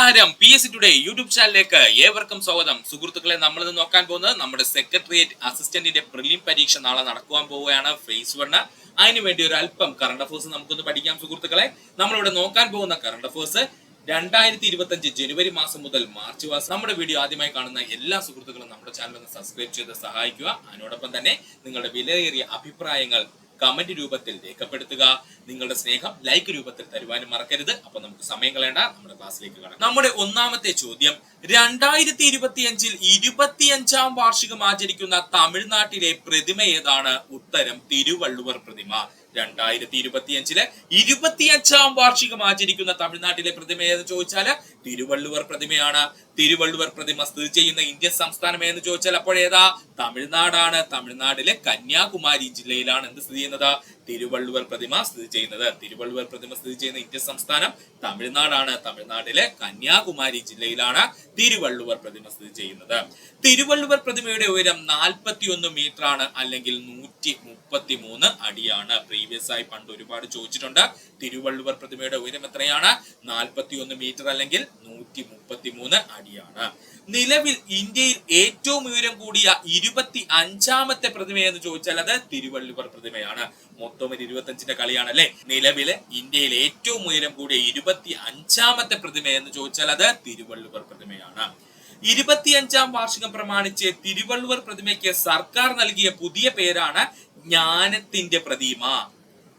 നമസ്കാരം. PSC today YouTube ചാനലിലേക്ക് ഏവർക്കും സ്വാഗതം. സുഹൃത്തുക്കളെ, നമ്മൾ ഇന്ന് നോക്കാൻ പോകുന്നത് നമ്മുടെ സെക്രട്ടേറിയറ്റ് അസിസ്റ്റന്റിന്റെ പ്രിലിം പരീക്ഷ നാളെ നടക്കുവാൻ പോവുകയാണ്, ഫേസ് 1. അതിനു വേണ്ടി ഒരു അല്പം കറണ്ട് അഫേഴ്സ് നമുക്കൊന്ന് പഠിക്കാം. സുഹൃത്തുക്കളെ, നമ്മളിവിടെ നോക്കാൻ പോകുന്ന കറണ്ട് അഫേഴ്സ് 2025 ജനുവരി മാസം മുതൽ മാർച്ച് മാസം. നമ്മുടെ വീഡിയോ ആദ്യമായി കാണുന്ന എല്ലാ സുഹൃത്തുക്കളും നമ്മുടെ ചാനൽ ഒന്ന് സബ്സ്ക്രൈബ് ചെയ്ത് സഹായിക്കുക. അതിനോടൊപ്പം തന്നെ നിങ്ങളുടെ വിലയേറിയ അഭിപ്രായങ്ങൾ കമന്റ് രൂപത്തിൽ രേഖപ്പെടുത്തുക. നിങ്ങളുടെ സ്നേഹം ലൈക്ക് രൂപത്തിൽ തരുവാനും മറക്കരുത്. അപ്പൊ നമുക്ക് സമയം കളയേണ്ട, നമ്മുടെ ക്ലാസ്സിലേക്ക് കടക്കാം. നമ്മുടെ ഒന്നാമത്തെ ചോദ്യം, 2025 25ാം വാർഷികം ആചരിക്കുന്ന തമിഴ്നാട്ടിലെ പ്രതിമ ഏതാണ്? ഉത്തരം തിരുവള്ളുവർ പ്രതിമ. 2025 25ാം വാർഷികം ആചരിക്കുന്ന തമിഴ്നാട്ടിലെ പ്രതിമ ഏതെന്ന് ചോദിച്ചാൽ തിരുവള്ളുവർ പ്രതിമയാണ്. തിരുവള്ളുവർ പ്രതിമ സ്ഥിതി ചെയ്യുന്ന ഇന്ത്യൻ സംസ്ഥാനം ഏതെന്ന് ചോദിച്ചാൽ അപ്പോഴേതാ? തമിഴ്നാടാണ്. തമിഴ്നാട്ടിലെ കന്യാകുമാരി ജില്ലയിലാണ് എന്ത് സ്ഥിതി ചെയ്യുന്നത്? തിരുവള്ളുവർ പ്രതിമ സ്ഥിതി ചെയ്യുന്നത്. തിരുവള്ളുവർ പ്രതിമ സ്ഥിതി ചെയ്യുന്ന ഇന്ത്യൻ സംസ്ഥാനം തമിഴ്നാടാണ്. തമിഴ്നാട്ടിലെ കന്യാകുമാരി ജില്ലയിലാണ് തിരുവള്ളുവർ പ്രതിമ സ്ഥിതി ചെയ്യുന്നത്. തിരുവള്ളുവർ പ്രതിമയുടെ ഉയരം 41 മീറ്റർ ആണ്, അല്ലെങ്കിൽ 133 അടിയാണ്. പ്രീവിയസ് ആയി പണ്ട് ഒരുപാട് ചോദിച്ചിട്ടുണ്ട്. തിരുവള്ളുവർ പ്രതിമയുടെ ഉയരം എത്രയാണ്? 41 മീറ്റർ അല്ലെങ്കിൽ 133 അടിയാണ്. നിലവിൽ ഇന്ത്യയിൽ ഏറ്റവും ഉയരം കൂടിയ 25ാമത്തെ പ്രതിമ എന്ന് ചോദിച്ചാൽ അത് തിരുവള്ളുവർ പ്രതിമയാണ്. മൊത്തം 25ന്റെ കളിയാണ് അല്ലെ. നിലവിലെ ഇന്ത്യയിൽ ഏറ്റവും ഉയരം കൂടിയ 25ാമത്തെ പ്രതിമ എന്ന് ചോദിച്ചാൽ അത് തിരുവള്ളുവർ പ്രതിമയാണ്. 25ാം വാർഷികം പ്രമാണിച്ച് തിരുവള്ളുവർ പ്രതിമയ്ക്ക് സർക്കാർ നൽകിയ പുതിയ പേരാണ് ജ്ഞാനത്തിന്റെ പ്രതിമ.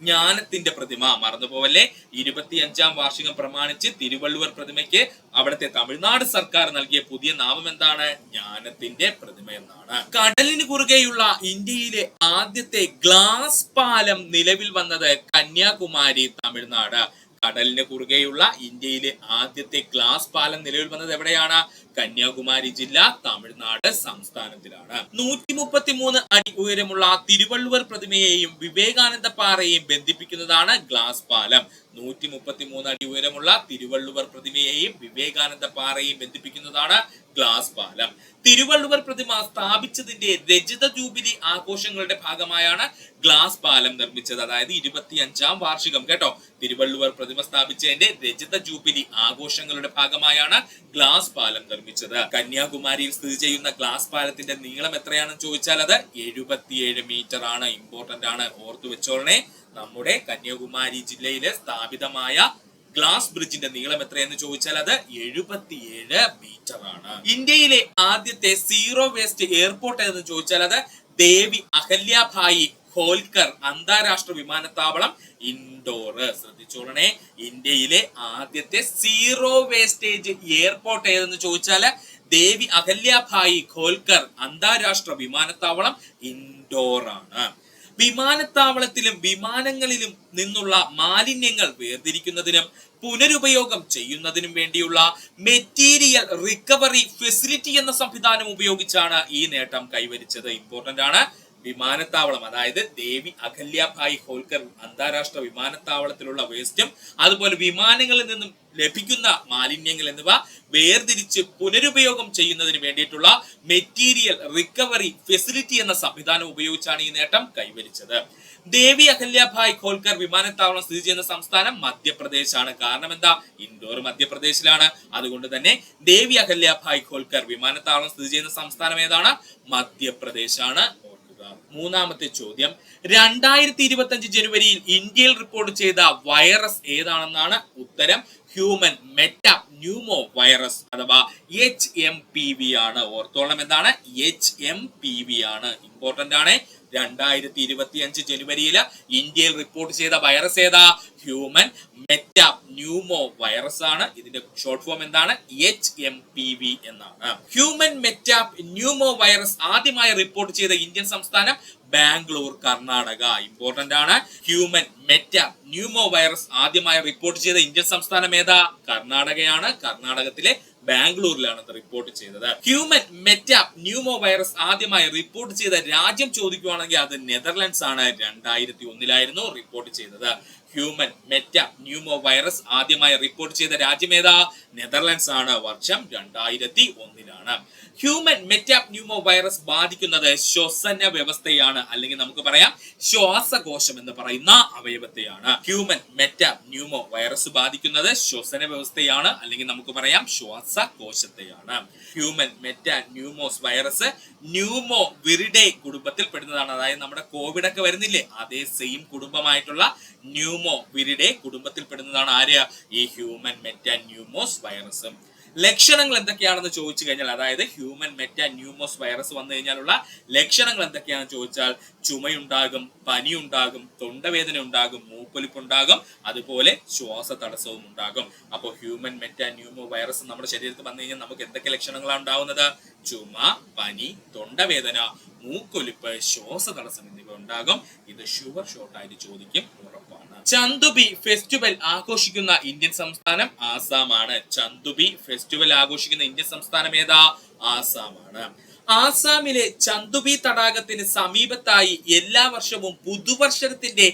ജ്ഞാനത്തിന്റെ പ്രതിമ മറന്നുപോവല്ലേ. 25ാം വാർഷികം പ്രമാണിച്ച് തിരുവള്ളുവർ പ്രതിമയ്ക്ക് അവിടുത്തെ തമിഴ്നാട് സർക്കാർ നൽകിയ പുതിയ നാമം എന്താണ്? ജ്ഞാനത്തിന്റെ പ്രതിമ എന്നാണ്. കടലിന് കുറുകെയുള്ള ഇന്ത്യയിലെ ആദ്യത്തെ ഗ്ലാസ് പാലം നിലവിൽ വന്നത് കന്യാകുമാരി, തമിഴ്നാട്. കടലിന് കുറുകെയുള്ള ഇന്ത്യയിലെ ആദ്യത്തെ ഗ്ലാസ് പാലം നിലവിൽ വന്നത് എവിടെയാണ്? കന്യാകുമാരി ജില്ല, തമിഴ്നാട് സംസ്ഥാനത്തിലാണ്. 133 അടി ഉയരമുള്ള തിരുവള്ളുവർ പ്രതിമയെയും വിവേകാനന്ദ പാറയെയും ബന്ധിപ്പിക്കുന്നതാണ് ഗ്ലാസ് പാലം. 133 അടി ഉയരമുള്ള തിരുവള്ളുവർ പ്രതിമയെയും വിവേകാനന്ദ പാറയെയും ബന്ധിപ്പിക്കുന്നതാണ് ഗ്ലാസ് പാലം. തിരുവള്ളുവർ പ്രതിമ സ്ഥാപിച്ചതിന്റെ രജത ജൂബിലി ആഘോഷങ്ങളുടെ ഭാഗമായാണ് ഗ്ലാസ് പാലം നിർമ്മിച്ചത്. അതായത് 25ാം വാർഷികം കേട്ടോ. തിരുവള്ളുവർ പ്രതിമ സ്ഥാപിച്ചതിന്റെ രജത ജൂബിലി ആഘോഷങ്ങളുടെ ഭാഗമായാണ് ഗ്ലാസ് പാലം നിർമ്മിച്ചത്. കന്യാകുമാരിയിൽ സ്ഥിതി ചെയ്യുന്ന ഗ്ലാസ് പാലത്തിന്റെ നീളം എത്രയാണെന്ന് ചോദിച്ചാൽ അത് 77 മീറ്റർ ആണ്. ഇമ്പോർട്ടന്റ് ആണ്, ഓർത്തു വെച്ചോളണേ. നമ്മുടെ കന്യാകുമാരി ജില്ലയിലെ സ്ഥാപിതമായ ഗ്ലാസ് ബ്രിഡ്ജിന്റെ നീളം എത്രയെന്ന് ചോദിച്ചാൽ അത് 77 മീറ്റർ ആണ്. ഇന്ത്യയിലെ ആദ്യത്തെ സീറോ വേസ്റ്റ് എയർപോർട്ട് എന്ന് ചോദിച്ചാൽ അത് ദേവി അഹല്യാഭായി ഹോൽക്കർ അന്താരാഷ്ട്ര വിമാനത്താവളം, ഇൻഡോർ. ശ്രദ്ധിച്ചോളണേ, ഇന്ത്യയിലെ ആദ്യത്തെ സീറോ വേസ്റ്റേജ് എയർപോർട്ട് ഏതെന്ന് ചോദിച്ചാല് ദേവി അഹല്യാഭായി ഹോൽക്കർ അന്താരാഷ്ട്ര വിമാനത്താവളം, ഇൻഡോർ ആണ്. വിമാനത്താവളത്തിലും വിമാനങ്ങളിലും നിന്നുള്ള മാലിന്യങ്ങൾ വേർതിരിക്കുന്നതിനും പുനരുപയോഗം ചെയ്യുന്നതിനും വേണ്ടിയുള്ള മെറ്റീരിയൽ റിക്കവറി ഫെസിലിറ്റി എന്ന സംവിധാനം ഉപയോഗിച്ചാണ് ഈ നേട്ടം കൈവരിച്ചത്. ഇമ്പോർട്ടന്റ് ആണ്. വിമാനത്താവളം, അതായത് ദേവി അഹല്യാഭായി ഹോൽക്കർ അന്താരാഷ്ട്ര വിമാനത്താവളത്തിലുള്ള വേസ്റ്റും അതുപോലെ വിമാനങ്ങളിൽ നിന്നും ലഭിക്കുന്ന മാലിന്യങ്ങൾ എന്നിവ വേർതിരിച്ച് പുനരുപയോഗം ചെയ്യുന്നതിന് വേണ്ടിയിട്ടുള്ള മെറ്റീരിയൽ റിക്കവറി ഫെസിലിറ്റി എന്ന സംവിധാനം ഉപയോഗിച്ചാണ് ഈ നേട്ടം കൈവരിച്ചത്. ദേവി അഹല്യാഭായ് ഹോൽക്കർ വിമാനത്താവളം സ്ഥിതി ചെയ്യുന്ന സംസ്ഥാനം മധ്യപ്രദേശാണ്. കാരണം എന്താ? ഇൻഡോർ മധ്യപ്രദേശിലാണ്. അതുകൊണ്ട് തന്നെ ദേവി അഹല്യാഭായ് ഹോൽക്കർ വിമാനത്താവളം സ്ഥിതി ചെയ്യുന്ന സംസ്ഥാനം ഏതാണ്? മധ്യപ്രദേശാണ്. മൂന്നാമത്തെ ചോദ്യം, 2025 ജനുവരിയിൽ ഇന്ത്യയിൽ റിപ്പോർട്ട് ചെയ്ത വൈറസ് ഏതാണെന്നാണ്? ഉത്തരം ഹ്യൂമൻ മെറ്റാപ് ന്യൂമോ വൈറസ് അഥവാ HMPV ആണ്. ഓർത്തോളം എന്താണ്? HMPV ആണ്. ഇമ്പോർട്ടന്റ് ആണ്. 2025 ജനുവരിയിൽ ഇന്ത്യയിൽ റിപ്പോർട്ട് ചെയ്ത വൈറസ് ഏതാ? ഹ്യൂമൻ മെറ്റാപ് ന്യൂമോ വൈറസ് ആണ്. ഇതിന്റെ ഷോർട്ട് ഫോം എന്താണ്? HMPV എന്നാണ്. ഹ്യൂമൻ മെറ്റാപ് ന്യൂമോ വൈറസ് ആദ്യമായി റിപ്പോർട്ട് ചെയ്ത ഇന്ത്യൻ സംസ്ഥാനം ബാംഗ്ലൂർ, കർണാടക. ഇമ്പോർട്ടന്റ് ആണ്. ഹ്യൂമൻ മെറ്റാപ് ന്യൂമോ വൈറസ് ആദ്യമായി റിപ്പോർട്ട് ചെയ്ത ഇന്ത്യൻ സംസ്ഥാനം ഏതാ? കർണാടകയാണ്. കർണാടകത്തിലെ ബാംഗ്ലൂരിലാണ് റിപ്പോർട്ട് ചെയ്തത്. ഹ്യൂമൻ മെറ്റാപ് ന്യൂമോ വൈറസ് ആദ്യമായി റിപ്പോർട്ട് ചെയ്ത രാജ്യം ചോദിക്കുകയാണെങ്കിൽ അത് നെതർലൻഡ്സ് ആണ്. 2001 റിപ്പോർട്ട് ചെയ്തത്. ഹ്യൂമൻ മെറ്റ ന്യൂമോ വൈറസ് ആദ്യമായി റിപ്പോർട്ട് ചെയ്ത രാജ്യമേതാ? നെതർലൻഡ്സ് ആണ്. വർഷം 2001. ഹ്യൂമൻ മെറ്റാപ്ന്യൂമോ വൈറസ് ബാധിക്കുന്നത് ശ്വസന വ്യവസ്ഥയാണ്, അല്ലെങ്കിൽ നമുക്ക് പറയാം ശ്വാസകോശം എന്ന് പറയുന്ന അവയവത്തെയാണ്. ഹ്യൂമൻ മെറ്റാപ്ന്യൂമോ വൈറസ് ബാധിക്കുന്നത് ശ്വസന വ്യവസ്ഥയാണ്, അല്ലെങ്കിൽ നമുക്ക് പറയാം ശ്വാസകോശത്തെയാണ്. ഹ്യൂമൻ മെറ്റാന്യൂമോസ് വൈറസ് ന്യൂമോ വിറിഡെ കുടുംബത്തിൽ പെടുന്നതാണ്. അതായത് നമ്മുടെ കോവിഡ് ഒക്കെ വരുന്നില്ലേ, അതേ സെയിം കുടുംബമായിട്ടുള്ള ന്യൂമോ വിറിഡെ കുടുംബത്തിൽ പെടുന്നതാണ് ആര്? ഈ ഹ്യൂമൻ മെറ്റാന്യൂമോസ് വൈറസ്. ലക്ഷണങ്ങൾ എന്തൊക്കെയാണെന്ന് ചോദിച്ചു കഴിഞ്ഞാൽ, അതായത് ഹ്യൂമൻ മെറ്റാന്യൂമോസ് വൈറസ് വന്നു കഴിഞ്ഞാലുള്ള ലക്ഷണങ്ങൾ എന്തൊക്കെയാണെന്ന് ചോദിച്ചാൽ, ചുമയുണ്ടാകും, പനിയുണ്ടാകും, തൊണ്ടവേദന ഉണ്ടാകും, മൂക്കൊലിപ്പുണ്ടാകും, അതുപോലെ ശ്വാസ തടസ്സവും ഉണ്ടാകും. അപ്പോൾ ഹ്യൂമൻ മെറ്റാന്യൂമോ വൈറസ് നമ്മുടെ ശരീരത്തിൽ വന്നു കഴിഞ്ഞാൽ നമുക്ക് എന്തൊക്കെ ലക്ഷണങ്ങളാണ് ഉണ്ടാവുന്നത്? ചുമ, പനി, തൊണ്ടവേദന, മൂക്കൊലിപ്പ്, ശ്വാസ തടസ്സം എന്നിവ ഉണ്ടാകും. ഇത് ഷുവർ ഷോർട്ടായിട്ട് ചോദിക്കും, ഉറപ്പാണ്. ചന്തുബി ഫെസ്റ്റിവൽ ആഘോഷിക്കുന്ന ഇന്ത്യൻ സംസ്ഥാനം ആസാമാണ്. ചന്തുബി ഫെസ്റ്റിവൽ ആഘോഷിക്കുന്ന ഇന്ത്യൻ സംസ്ഥാനം ഏതാ? ആസാമാണ്. ആസാമിലെ ചന്തുബി തടാകത്തിന് സമീപത്തായി എല്ലാ വർഷവും പുതുവർഷത്തിന്റെ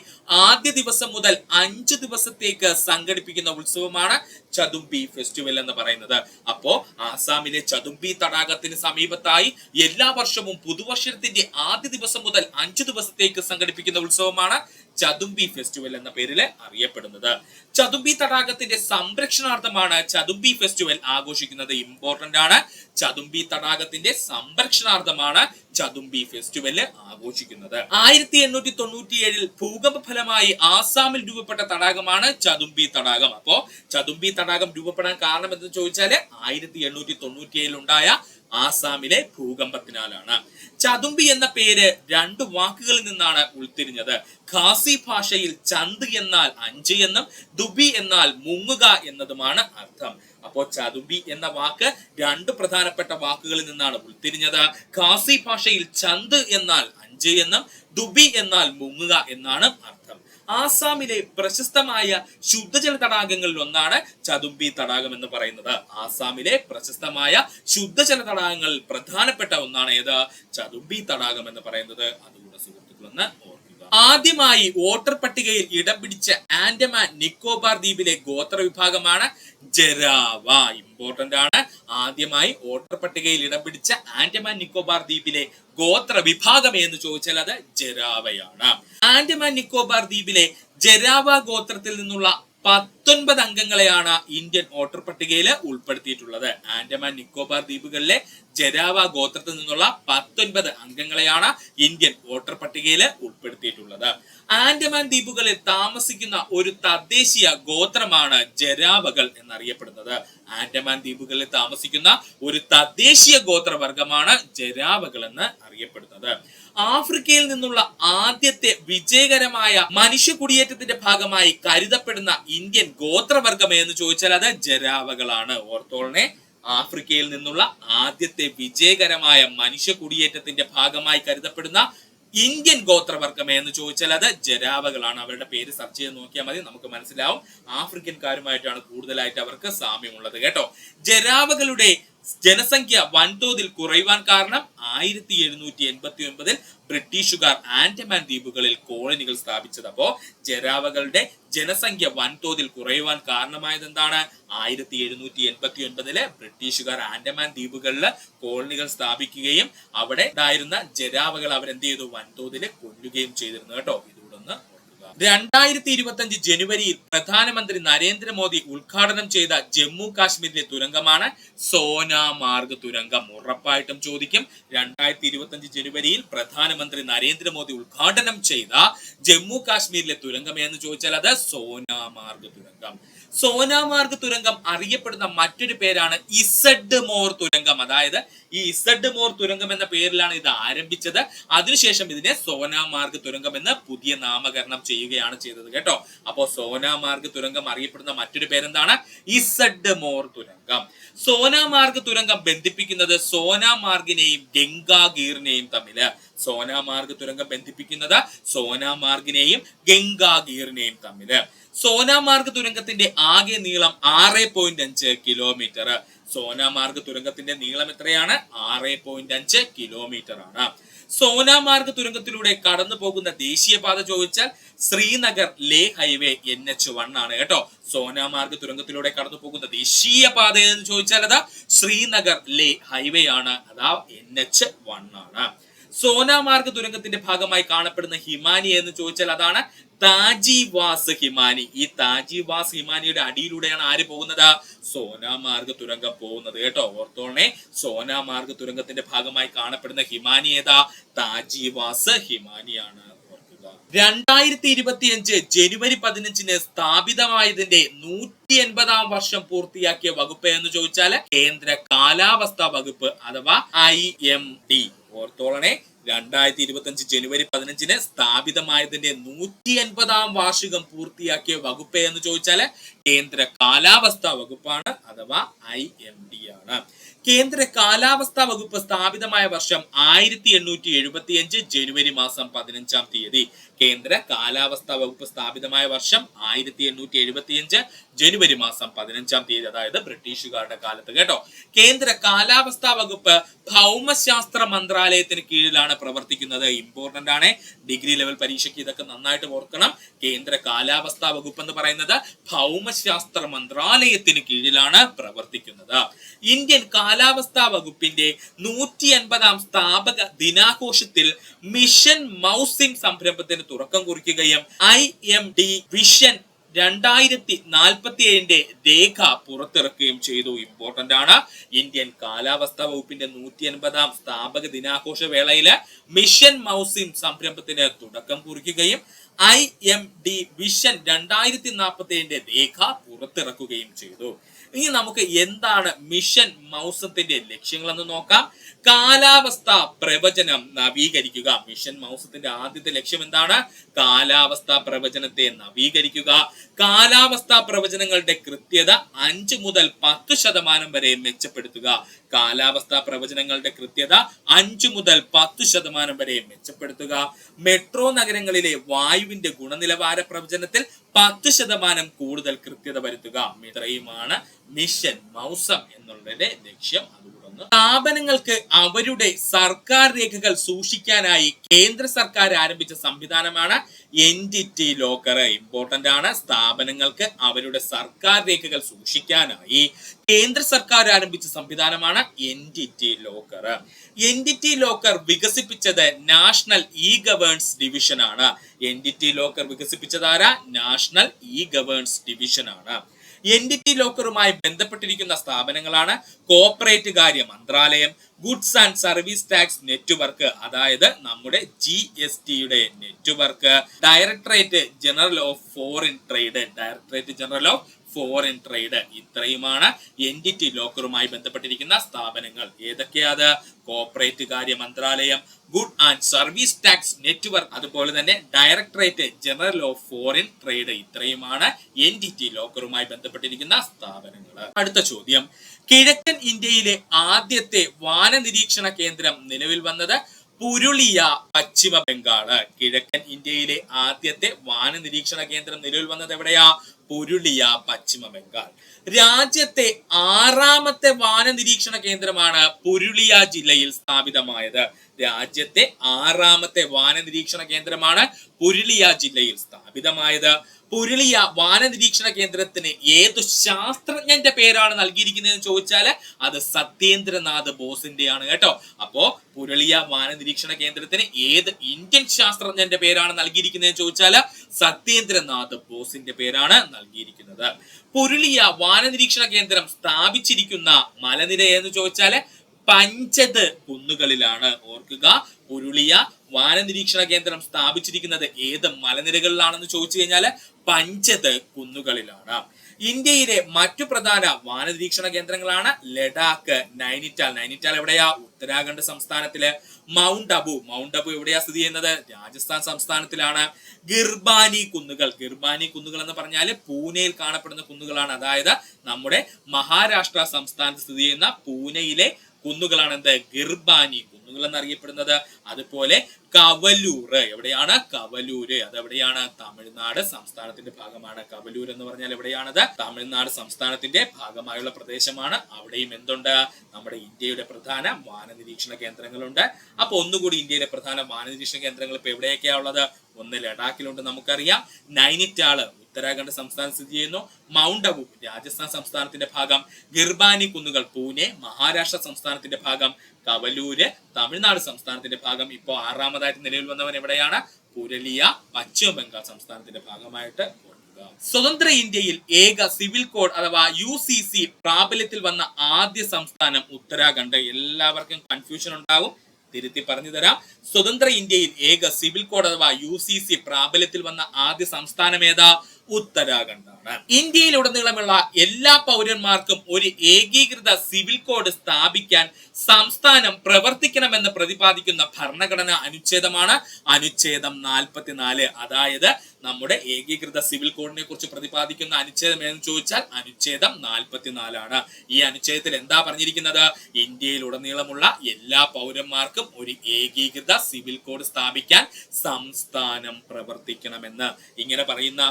ആദ്യ ദിവസം മുതൽ 5 ദിവസത്തേക്ക് സംഘടിപ്പിക്കുന്ന ഉത്സവമാണ് ചതുംബി ഫെസ്റ്റിവൽ എന്ന് പറയുന്നത്. അപ്പോ ആസാമിലെ ചതുംബി തടാകത്തിന് സമീപത്തായി എല്ലാ വർഷവും പുതുവർഷത്തിന്റെ ആദ്യ ദിവസം മുതൽ 5 ദിവസത്തേക്ക് സംഘടിപ്പിക്കുന്ന ഉത്സവമാണ് ചതുംബി ഫെസ്റ്റിവൽ എന്ന പേരിൽ അറിയപ്പെടുന്നത്. ചതുംബി തടാകത്തിന്റെ സംരക്ഷണാർത്ഥമാണ് ചതുംബി ഫെസ്റ്റിവൽ ആഘോഷിക്കുന്നത്. ഇമ്പോർട്ടന്റ് ആണ്. ചതുംബി തടാകത്തിന്റെ സംരക്ഷണാർത്ഥമാണ് ചതുംബി ഫെസ്റ്റിവൽ ആഘോഷിക്കുന്നത്. 1897 ഭൂകമ്പ ഫലമായി ആസാമിൽ രൂപപ്പെട്ട തടാകമാണ് ചതുംബി തടാകം. അപ്പോ ചതുംബി തടാകം രൂപപ്പെടാൻ കാരണം എന്ന് ചോദിച്ചാല് 1897 ഉണ്ടായ ആസാമിലെ ഭൂകമ്പത്തിനാലാണ്. ചതുംബി എന്ന പേര് 2 വാക്കുകളിൽ നിന്നാണ് ഉൾത്തിരിഞ്ഞത്. ഖാസി ഭാഷയിൽ ചന്ദ് എന്നാൽ 5 എന്നും ദുബി എന്നാൽ മുങ്ങുക എന്നതുമാണ് അർത്ഥം. അപ്പോ ചതുംബി എന്ന വാക്ക് 2 പ്രധാനപ്പെട്ട വാക്കുകളിൽ നിന്നാണ് ഉൾത്തിരിഞ്ഞത്. ഖാസി ഭാഷയിൽ ചന്ദ് എന്നാൽ 5 എന്നും ദുബി എന്നാൽ മുങ്ങുക എന്നാണ് അർത്ഥം. ആസാമിലെ പ്രശസ്തമായ ശുദ്ധജല തടാകങ്ങളിൽ ഒന്നാണ് ചതുംബി തടാകം എന്ന് പറയുന്നത്. ആസാമിലെ പ്രശസ്തമായ ശുദ്ധജല തടാകങ്ങളിൽ പ്രധാനപ്പെട്ട ഒന്നാണ് ഏത്? ചതുംബി തടാകം എന്ന് പറയുന്നത്. അതുകൂടെ സുഹൃത്തുക്കളെന്ന് ഓർക്കുക. ആദ്യമായി വോട്ടർ പട്ടികയിൽ ഇടം പിടിച്ച ആൻഡമാൻ നിക്കോബാർ ദ്വീപിലെ ഗോത്ര വിഭാഗമാണ് ജരാവ. ഇമ്പോർട്ടന്റ് ആണ്. ആദ്യമായി വോട്ടർ പട്ടികയിൽ ഇടം പിടിച്ച ആൻഡമാൻ നിക്കോബാർ ദ്വീപിലെ ഗോത്ര വിഭാഗം എന്ന് ചോദിച്ചാൽ അത് ജരാവയാണ്. ആൻഡമാൻ നിക്കോബാർ ദ്വീപിലെ ജരാവ ഗോത്രത്തിൽ നിന്നുള്ള 19 അംഗങ്ങളെയാണ് ഇന്ത്യൻ വോട്ടർ പട്ടികയിൽ ഉൾപ്പെടുത്തിയിട്ടുള്ളത്. ആൻഡമാൻ നിക്കോബാർ ദ്വീപുകളിലെ ജരാവ ഗോത്രത്തിൽ നിന്നുള്ള 19 അംഗങ്ങളെയാണ് ഇന്ത്യൻ വോട്ടർ പട്ടികയിൽ ഉൾപ്പെടുത്തിയിട്ടുള്ളത്. ആൻഡമാൻ ദ്വീപുകളിൽ താമസിക്കുന്ന ഒരു തദ്ദേശീയ ഗോത്രമാണ് ജരാവകൾ എന്നറിയപ്പെടുന്നത്. ആൻഡമാൻ ദ്വീപുകളിൽ താമസിക്കുന്ന ഒരു തദ്ദേശീയ ഗോത്രവർഗമാണ് ജരാവകൾ എന്ന് അറിയപ്പെടുന്നത്. ആഫ്രിക്കയിൽ നിന്നുള്ള ആദ്യത്തെ വിജയകരമായ മനുഷ്യ കുടിയേറ്റത്തിന്റെ ഭാഗമായി കരുതപ്പെടുന്ന ഇന്ത്യൻ ഗോത്രവർഗം എന്ന് ചോദിച്ചാൽ അത് ജരാവകളാണ്. ഓർത്തോളനെ, ആഫ്രിക്കയിൽ നിന്നുള്ള ആദ്യത്തെ വിജയകരമായ മനുഷ്യ കുടിയേറ്റത്തിന്റെ ഭാഗമായി കരുതപ്പെടുന്ന ഇന്ത്യൻ ഗോത്രവർഗം എന്ന് ചോദിച്ചാൽ അത് ജരാവകളാണ്. അവരുടെ പേര് സെർച്ച് ചെയ്ത് നോക്കിയാൽ മതി, നമുക്ക് മനസ്സിലാവും. ആഫ്രിക്കൻകാരുമായിട്ടാണ് കൂടുതലായിട്ട് അവർക്ക് സാമ്യമുള്ളത് കേട്ടോ. ജരാവകളുടെ ജനസംഖ്യ വൻതോതിൽ കുറയുവാൻ കാരണം 1789 ബ്രിട്ടീഷുകാർ ആൻഡമാൻ ദ്വീപുകളിൽ കോളനികൾ സ്ഥാപിച്ചത്. അപ്പോ ജരാവകളുടെ ജനസംഖ്യ വൻതോതിൽ കുറയുവാൻ കാരണമായത് എന്താണ്? 1789 ബ്രിട്ടീഷുകാർ ആൻഡമാൻ ദ്വീപുകളിൽ കോളനികൾ സ്ഥാപിക്കുകയും അവിടെ ഉണ്ടായിരുന്ന ജരാവകൾ അവരെന്ത് ചെയ്തു? വൻതോതിൽ കൊല്ലുകയും ചെയ്തിരുന്നു കേട്ടോ. ഇതുകൊണ്ടൊന്ന് 2025 ജനുവരിയിൽ പ്രധാനമന്ത്രി നരേന്ദ്രമോദി ഉദ്ഘാടനം ചെയ്ത ജമ്മു കാശ്മീരിലെ തുരങ്കമാണ് സോനാമാർഗ് തുരങ്കം. ഉറപ്പായിട്ടും ചോദിക്കും. 2025 ജനുവരിയിൽ പ്രധാനമന്ത്രി നരേന്ദ്രമോദി ഉദ്ഘാടനം ചെയ്ത ജമ്മു കാശ്മീരിലെ തുരങ്കം എന്ന് ചോദിച്ചാൽ അത് സോനാമാർഗ് തുരങ്കം. സോനാമാർഗ് തുരങ്കം അറിയപ്പെടുന്ന മറ്റൊരു പേരാണ് ഇസഡ് മോർ തുരങ്കം. അതായത് ഈ ഇസഡ് മോർ തുരങ്കം എന്ന പേരിലാണ് ഇത് ആരംഭിച്ചത്. അതിനുശേഷം ഇതിനെ സോനാമാർഗ് തുരങ്കം എന്ന് പുതിയ നാമകരണം ചെയ്യുകയാണ് ചെയ്തത് കേട്ടോ. അപ്പോ സോനാമാർഗ് തുരങ്കം അറിയപ്പെടുന്ന മറ്റൊരു പേരെന്താണ്? ഇസഡ് മോർ തുരങ്കം. സോനാമാർഗ് തുരങ്കം ബന്ധിപ്പിക്കുന്നത് സോനാമാർഗിനെയും ഗംഗാഗീറിനെയും തമ്മില്. സോനാമാർഗ് തുരങ്കം ബന്ധിപ്പിക്കുന്നത് സോനാമാർഗിനെയും ഗംഗാഗീറിനെയും തമ്മില്. സോനാമാർഗ് തുരങ്കത്തിന്റെ ആകെ നീളം 6.5 കിലോമീറ്റർ. സോനാമാർഗ് തുരങ്കത്തിന്റെ നീളം എത്രയാണ്? 6.5 കിലോമീറ്റർ ആണ്. സോനാമാർഗ് തുരങ്കത്തിലൂടെ കടന്നു പോകുന്ന ദേശീയപാത ചോദിച്ചാൽ ശ്രീനഗർ ലേ ഹൈവേ NH1 ആണ് കേട്ടോ. സോനാമാർഗ് തുരങ്കത്തിലൂടെ കടന്നു പോകുന്ന ദേശീയപാത എന്ന് ചോദിച്ചാൽ അതാ ശ്രീനഗർ ലേ ഹൈവേ ആണ്, അതാ NH1 ആണ്. സോനാമാർഗ് തുരങ്കത്തിന്റെ ഭാഗമായി കാണപ്പെടുന്ന ഹിമാനി എന്ന് ചോദിച്ചാൽ അതാണ് താജിവാസ് ഹിമാനി. ഈ താജിവാസ് ഹിമാനിയുടെ അടിയിലൂടെയാണ് ആര് പോകുന്നത്? സോനാമാർഗ് തുരങ്കം പോകുന്നത് കേട്ടോ. ഓർത്തോണേ, സോനാമാർഗ് തുരങ്കത്തിന്റെ ഭാഗമായി കാണപ്പെടുന്ന ഹിമാനി ഏതാ? താജിവാസ് ഹിമാനിയാണ്. 2025 ജനുവരി 15 സ്ഥാപിതമായതിന്റെ 180-ാം വർഷം പൂർത്തിയാക്കിയ വകുപ്പ് എന്ന് ചോദിച്ചാല് കേന്ദ്ര കാലാവസ്ഥാ വകുപ്പ് അഥവാ IMD. ഓർത്തോളണേ, 2025 ജനുവരി 15 സ്ഥാപിതമായതിന്റെ 180-ാം വാർഷികം പൂർത്തിയാക്കിയ വകുപ്പ് എന്ന് ചോദിച്ചാല് കേന്ദ്ര കാലാവസ്ഥാ വകുപ്പാണ് അഥവാ IMD ആണ്. കേന്ദ്ര കാലാവസ്ഥാ വകുപ്പ് സ്ഥാപിതമായ വർഷം 1875 ജനുവരി മാസം 15-ാം തീയതി. കേന്ദ്ര കാലാവസ്ഥാ വകുപ്പ് സ്ഥാപിതമായ വർഷം 1875 ജനുവരി മാസം 15-ാം തീയതി, അതായത് ബ്രിട്ടീഷുകാരുടെ കാലത്ത് കേട്ടോ. കേന്ദ്ര കാലാവസ്ഥാ വകുപ്പ് ഭൗമശാസ്ത്ര മന്ത്രാലയത്തിന് കീഴിലാണ് പ്രവർത്തിക്കുന്നത്. ഇമ്പോർട്ടന്റ് ആണ്, ഡിഗ്രി ലെവൽ പരീക്ഷയ്ക്ക് ഇതൊക്കെ നന്നായിട്ട് ഓർക്കണം. കേന്ദ്ര കാലാവസ്ഥാ വകുപ്പ് എന്ന് പറയുന്നത് ഭൗമശാസ്ത്ര മന്ത്രാലയത്തിന് കീഴിലാണ് പ്രവർത്തിക്കുന്നത്. ഇന്ത്യൻ കാലാവസ്ഥാ വകുപ്പിന്റെ 180-ാം സ്ഥാപക ദിനാഘോഷത്തിൽ മിഷൻ മൗസിം സംരംഭത്തിന് തുടക്കം കുറിക്കുകയും IMD വിഷൻ 2047 രേഖ പുറത്തിറക്കുകയും ചെയ്തു. ഇമ്പോർട്ടന്റ് ആണ്. ഇന്ത്യൻ കാലാവസ്ഥാ വകുപ്പിന്റെ 180-ാം സ്ഥാപക ദിനാഘോഷ വേളയില് മിഷൻ മൗസിം സംരംഭത്തിന് തുടക്കം കുറിക്കുകയും IMD വിഷൻ 2047 രേഖ പുറത്തിറക്കുകയും ചെയ്തു. ഇനി നമുക്ക് എന്താണ് മിഷൻ മൗസത്തിന്റെ ലക്ഷ്യങ്ങളെന്ന് നോക്കാം. കാലാവസ്ഥാ പ്രവചനം നവീകരിക്കുക. മിഷൻ മൗസത്തിന്റെ ആദ്യത്തെ ലക്ഷ്യം എന്താണ്? കാലാവസ്ഥാ പ്രവചനത്തെ നവീകരിക്കുക. കാലാവസ്ഥാ പ്രവചനങ്ങളുടെ കൃത്യത 5 മുതൽ 10% വരെ മെച്ചപ്പെടുത്തുക. കാലാവസ്ഥാ പ്രവചനങ്ങളുടെ കൃത്യത 5 മുതൽ 10% വരെ മെച്ചപ്പെടുത്തുക. മെട്രോ നഗരങ്ങളിലെ വായുവിന്റെ ഗുണനിലവാര പ്രവചനത്തിൽ 10% കൂടുതൽ കൃത്യത വരുത്തുക. ഇത്രയുമാണ് മിഷൻ മൗസം എന്നുള്ളതിന്റെ ലക്ഷ്യം. സ്ഥാപനങ്ങൾക്ക് അവരുടെ സർക്കാർ രേഖകൾ സൂക്ഷിക്കാനായി കേന്ദ്ര സർക്കാർ ആരംഭിച്ച സംവിധാനമാണ് എൻറ്റിറ്റി ലോക്കർ. ഇമ്പോർട്ടന്റ് ആണ്. സ്ഥാപനങ്ങൾക്ക് അവരുടെ സർക്കാർ രേഖകൾ സൂക്ഷിക്കാനായി കേന്ദ്ര സർക്കാർ ആരംഭിച്ച സംവിധാനമാണ് എൻറ്റിറ്റി ലോക്കർ. എൻറ്റിറ്റി ലോക്കർ വികസിപ്പിച്ചത് നാഷണൽ ഗവേൺസ് ഡിവിഷൻ ആണ്. എൻറ്റിറ്റി ലോക്കർ വികസിപ്പിച്ചതാരാ? നാഷണൽ ഗവേൺസ് ഡിവിഷൻ ആണ്. എൻറ്റിറ്റി ലോക്കറുമായി ബന്ധപ്പെട്ടിരിക്കുന്ന സ്ഥാപനങ്ങളാണ് കോർപ്പറേറ്റ് കാര്യ മന്ത്രാലയം, goods and service tax network, അതായത് നമ്മുടെ GSTയുടെ network, directorate general of foreign trade. ഇത്രയുമാണ് എൻറ്റിറ്റി ലോക്കറുമായി ബന്ധപ്പെട്ടിരിക്കുന്ന സ്ഥാപനങ്ങൾ. ഏതൊക്കെയാത്? കോർപ്പറേറ്റ് കാര്യ മന്ത്രാലയം, good and service tax network, അതുപോലെ തന്നെ directorate general of foreign trade. ഇത്രയുമാണ് എൻറ്റിറ്റി ലോക്കറുമായി ബന്ധപ്പെട്ടിരിക്കുന്ന സ്ഥാപനങ്ങൾ. അടുത്ത ചോദ്യം, കിഴക്കൻ ഇന്ത്യയിലെ ആദ്യത്തെ വാന നിരീക്ഷണ കേന്ദ്രം നിലവിൽ വന്നത് പുരുളിയ, പശ്ചിമ ബംഗാള്. കിഴക്കൻ ഇന്ത്യയിലെ ആദ്യത്തെ വാന നിരീക്ഷണ കേന്ദ്രം നിലവിൽ വന്നത് എവിടെയാ? പുരുളിയ, പശ്ചിമ ബംഗാൾ. രാജ്യത്തെ 6ാമത്തെ വാന നിരീക്ഷണ കേന്ദ്രമാണ് പുരുളിയ ജില്ലയിൽ സ്ഥാപിതമായത്. രാജ്യത്തെ 6ാമത്തെ വാന നിരീക്ഷണ കേന്ദ്രമാണ് പുരുളിയ ജില്ലയിൽ സ്ഥാപിതമായത്. പുരുളിയ വാന നിരീക്ഷണ കേന്ദ്രത്തിന് ഏതു ശാസ്ത്രജ്ഞന്റെ പേരാണ് നൽകിയിരിക്കുന്നതെന്ന് ചോദിച്ചാൽ അത് സത്യേന്ദ്രനാഥ് ബോസിന്റെയാണ് കേട്ടോ. അപ്പോ പുരുളിയ വാന നിരീക്ഷണ കേന്ദ്രത്തിന് ഏത് ഇന്ത്യൻ ശാസ്ത്രജ്ഞന്റെ പേരാണ് നൽകിയിരിക്കുന്നതെന്ന് ചോദിച്ചാൽ സത്യേന്ദ്രനാഥ് ബോസിന്റെ പേരാണ് നൽകിയിരിക്കുന്നത്. പുരുളിയ വാന നിരീക്ഷണ കേന്ദ്രം സ്ഥാപിച്ചിരിക്കുന്ന മലനിര എന്ന് ചോദിച്ചാൽ പഞ്ചത് കുന്നുകളിലാണ്. ഓർക്കുക, പുരുളിയ വാന നിരീക്ഷണ കേന്ദ്രം സ്ഥാപിച്ചിരിക്കുന്നത് ഏത് മലനിരകളിലാണെന്ന് ചോദിച്ചു കഴിഞ്ഞാൽ പഞ്ചത് കുന്നുകളിലാണ്. ഇന്ത്യയിലെ മറ്റു പ്രധാന വാന നിരീക്ഷണ കേന്ദ്രങ്ങളാണ് ലഡാക്ക്, നൈനിറ്റാൽ എവിടെയാ? ഉത്തരാഖണ്ഡ് സംസ്ഥാനത്തില്. മൗണ്ട് അബു എവിടെയാ സ്ഥിതി ചെയ്യുന്നത്? രാജസ്ഥാൻ സംസ്ഥാനത്തിലാണ്. ഗിർബാനി കുന്നുകൾ എന്ന് പറഞ്ഞാൽ പൂനെയിൽ കാണപ്പെടുന്ന കുന്നുകളാണ്. അതായത് നമ്മുടെ മഹാരാഷ്ട്ര സംസ്ഥാനത്ത് സ്ഥിതി ചെയ്യുന്ന പൂനെയിലെ കുന്നുകളാണ് എന്ത്? ഗിർബാനി കുന്നുകൾ കുന്നുകൾ എന്നറിയപ്പെടുന്നത്. അതുപോലെ കവലൂർ, എവിടെയാണ് കവലൂര്? അതെവിടെയാണ്? തമിഴ്നാട് സംസ്ഥാനത്തിന്റെ ഭാഗമാണ്. കവലൂർ എന്ന് പറഞ്ഞാൽ എവിടെയാണത്? തമിഴ്നാട് സംസ്ഥാനത്തിന്റെ ഭാഗമായുള്ള പ്രദേശമാണ്. അവിടെയും എന്തുണ്ട്? നമ്മുടെ ഇന്ത്യയുടെ പ്രധാന വാനനിരീക്ഷണ കേന്ദ്രങ്ങളുണ്ട്. അപ്പൊ ഒന്നുകൂടി ഇന്ത്യയിലെ പ്രധാന വാനനിരീക്ഷണ കേന്ദ്രങ്ങൾ ഇപ്പൊ എവിടെയൊക്കെയാ ഉള്ളത്? ഒന്ന് ലഡാക്കിലുണ്ട്, നമുക്കറിയാം. നൈനിറ്റാള് ഉത്തരാഖണ്ഡ് സംസ്ഥാനം സ്ഥിതി ചെയ്യുന്നു. മൗണ്ട് അബു രാജസ്ഥാൻ സംസ്ഥാനത്തിന്റെ ഭാഗം. ഗിർബാനി കുന്നുകൾ പൂനെ മഹാരാഷ്ട്ര സംസ്ഥാനത്തിന്റെ ഭാഗം. കവലൂര് തമിഴ്നാട് സംസ്ഥാനത്തിന്റെ ഭാഗം. ഇപ്പോ ആറാമതായിട്ട് നിലവിൽ വന്നവൻ എവിടെയാണ്? പുരലിയ പശ്ചിമ ബംഗാൾ സംസ്ഥാനത്തിന്റെ ഭാഗമായിട്ട്. സ്വതന്ത്ര ഇന്ത്യയിൽ ഏക സിവിൽ കോഡ് അഥവാ UCC പ്രാബല്യത്തിൽ വന്ന ആദ്യ സംസ്ഥാനം ഉത്തരാഖണ്ഡ്. എല്ലാവർക്കും കൺഫ്യൂഷൻ ഉണ്ടാവും, തിരുത്തി പറഞ്ഞു തരാം. സ്വതന്ത്ര ഇന്ത്യയിൽ ഏക സിവിൽ കോഡ് അഥവാ UCC പ്രാബല്യത്തിൽ വന്ന ആദ്യ സംസ്ഥാനം ഏതാ? ഉത്തരാഖണ്ഡാണ്. ഇന്ത്യയിലുടനീളമുള്ള എല്ലാ പൗരന്മാർക്കും ഒരു ഏകീകൃത സിവിൽ കോഡ് സ്ഥാപിക്കാൻ സംസ്ഥാനം പ്രവർത്തിക്കണമെന്ന് പ്രതിപാദിക്കുന്ന ഭരണഘടനാ അനുച്ഛേദമാണ് അനുച്ഛേദം 44. അതായത് നമ്മുടെ ഏകീകൃത സിവിൽ കോഡിനെ കുറിച്ച് പ്രതിപാദിക്കുന്ന അനുച്ഛേദം എന്ന് ചോദിച്ചാൽ അനുച്ഛേദം 44 ആണ്. ഈ അനുച്ഛേദത്തിൽ എന്താ പറഞ്ഞിരിക്കുന്നത്? ഇന്ത്യയിലുടനീളമുള്ള എല്ലാ പൗരന്മാർക്കും ഒരു ഏകീകൃത സിവിൽ കോഡ് സ്ഥാപിക്കാൻ സംസ്ഥാനം പ്രവർത്തിക്കണമെന്ന് ഇങ്ങനെ പറയുന്ന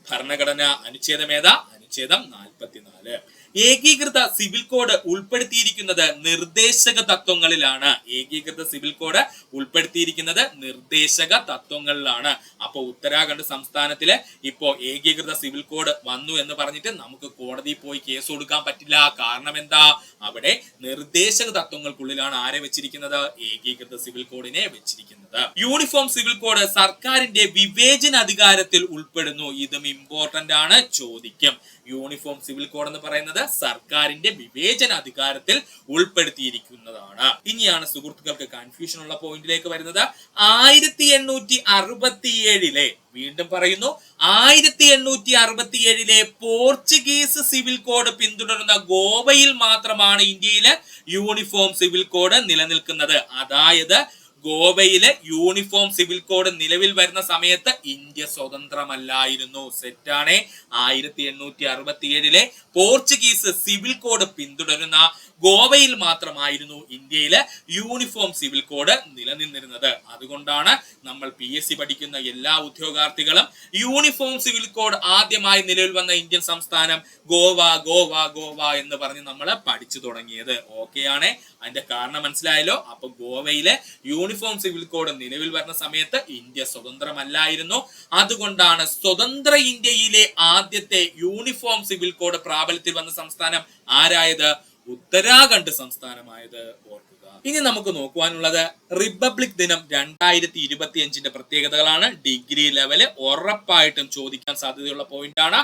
ഭരണഘടന അനുച്ഛേദം ഏതാ? അനുച്ഛേദം 44. ഏകീകൃത സിവിൽ കോഡ് ഉൾപ്പെടുത്തിയിരിക്കുന്നത് നിർദ്ദേശക തത്വങ്ങളിലാണ്. ഏകീകൃത സിവിൽ കോഡ് ഉൾപ്പെടുത്തിയിരിക്കുന്നത് നിർദ്ദേശക തത്വങ്ങളിലാണ്. അപ്പൊ ഉത്തരാഖണ്ഡ് സംസ്ഥാനത്തില് ഇപ്പോ ഏകീകൃത സിവിൽ കോഡ് വന്നു എന്ന് പറഞ്ഞിട്ട് നമുക്ക് കോടതിയിൽ പോയി കേസ് കൊടുക്കാൻ പറ്റില്ല. കാരണം എന്താ? അവിടെ നിർദ്ദേശക തത്വങ്ങൾക്കുള്ളിലാണ് ആരെ വെച്ചിരിക്കുന്നത്? ഏകീകൃത സിവിൽ കോഡിനെ വെച്ചിരിക്കുന്നത്. യൂണിഫോം സിവിൽ കോഡ് സർക്കാരിന്റെ വിവേചന അധികാരത്തിൽ ഉൾപ്പെടുന്നു. ഇതും ഇമ്പോർട്ടന്റ് ആണ്, ചോദിക്കും. യൂണിഫോം സിവിൽ കോഡ് എന്ന് പറയുന്നത് സർക്കാരിന്റെ വിവേചന അധികാരത്തിൽ ഉൾപ്പെടുത്തിയിരിക്കുന്നതാണ്. ഇനിയാണ് സുഹൃത്തുക്കൾക്ക് കൺഫ്യൂഷൻ ഉള്ള പോയിന്റിലേക്ക് വരുന്നത്. 1867 വീണ്ടും പറയുന്നു, 1867 പോർച്ചുഗീസ് സിവിൽ കോഡ് പിന്തുടരുന്ന ഗോവയിൽ മാത്രമാണ് ഇന്ത്യയിലെ യൂണിഫോം സിവിൽ കോഡ് നിലനിൽക്കുന്നത്. അതായത് ഗോവയിലെ യൂണിഫോം സിവിൽ കോഡ് നിലവിൽ വരുന്ന സമയത്ത് ഇന്ത്യ സ്വതന്ത്രമല്ലായിരുന്നു. സെറ്റാണ്. 1867 പോർച്ചുഗീസ് സിവിൽ കോഡ് പിന്തുടരുന്ന ഗോവയിൽ മാത്രമായിരുന്നു ഇന്ത്യയിലെ യൂണിഫോം സിവിൽ കോഡ് നിലനിന്നിരുന്നത്. അതുകൊണ്ടാണ് നമ്മൾ PSC പഠിക്കുന്ന എല്ലാ ഉദ്യോഗാർത്ഥികളും യൂണിഫോം സിവിൽ കോഡ് ആദ്യമായി നിലവിൽ വന്ന ഇന്ത്യൻ സംസ്ഥാനം ഗോവ ഗോവ ഗോവ എന്ന് പറഞ്ഞ് നമ്മൾ പഠിച്ചു തുടങ്ങിയത്. ഓക്കെയാണ്, അതിന്റെ കാരണം മനസ്സിലായല്ലോ. അപ്പൊ ഗോവയിലെ യൂണിഫോം സിവിൽ കോഡ് നിലവിൽ വരുന്ന സമയത്ത് ഇന്ത്യ സ്വതന്ത്രമല്ലായിരുന്നു. അതുകൊണ്ടാണ് സ്വതന്ത്ര ഇന്ത്യയിലെ ആദ്യത്തെ യൂണിഫോം സിവിൽ കോഡ് പ്രാബല്യത്തിൽ വന്ന സംസ്ഥാനം ആരായത്? ഉത്തരാഖണ്ഡ് സംസ്ഥാനമായത്. ഓർക്കുക. ഇനി നമുക്ക് നോക്കുവാനുള്ളത് റിപ്പബ്ലിക് ദിനം 2025 പ്രത്യേകതകളാണ്. ഡിഗ്രി ലെവല് ഉറപ്പായിട്ടും ചോദിക്കാൻ സാധ്യതയുള്ള പോയിന്റ് ആണ്.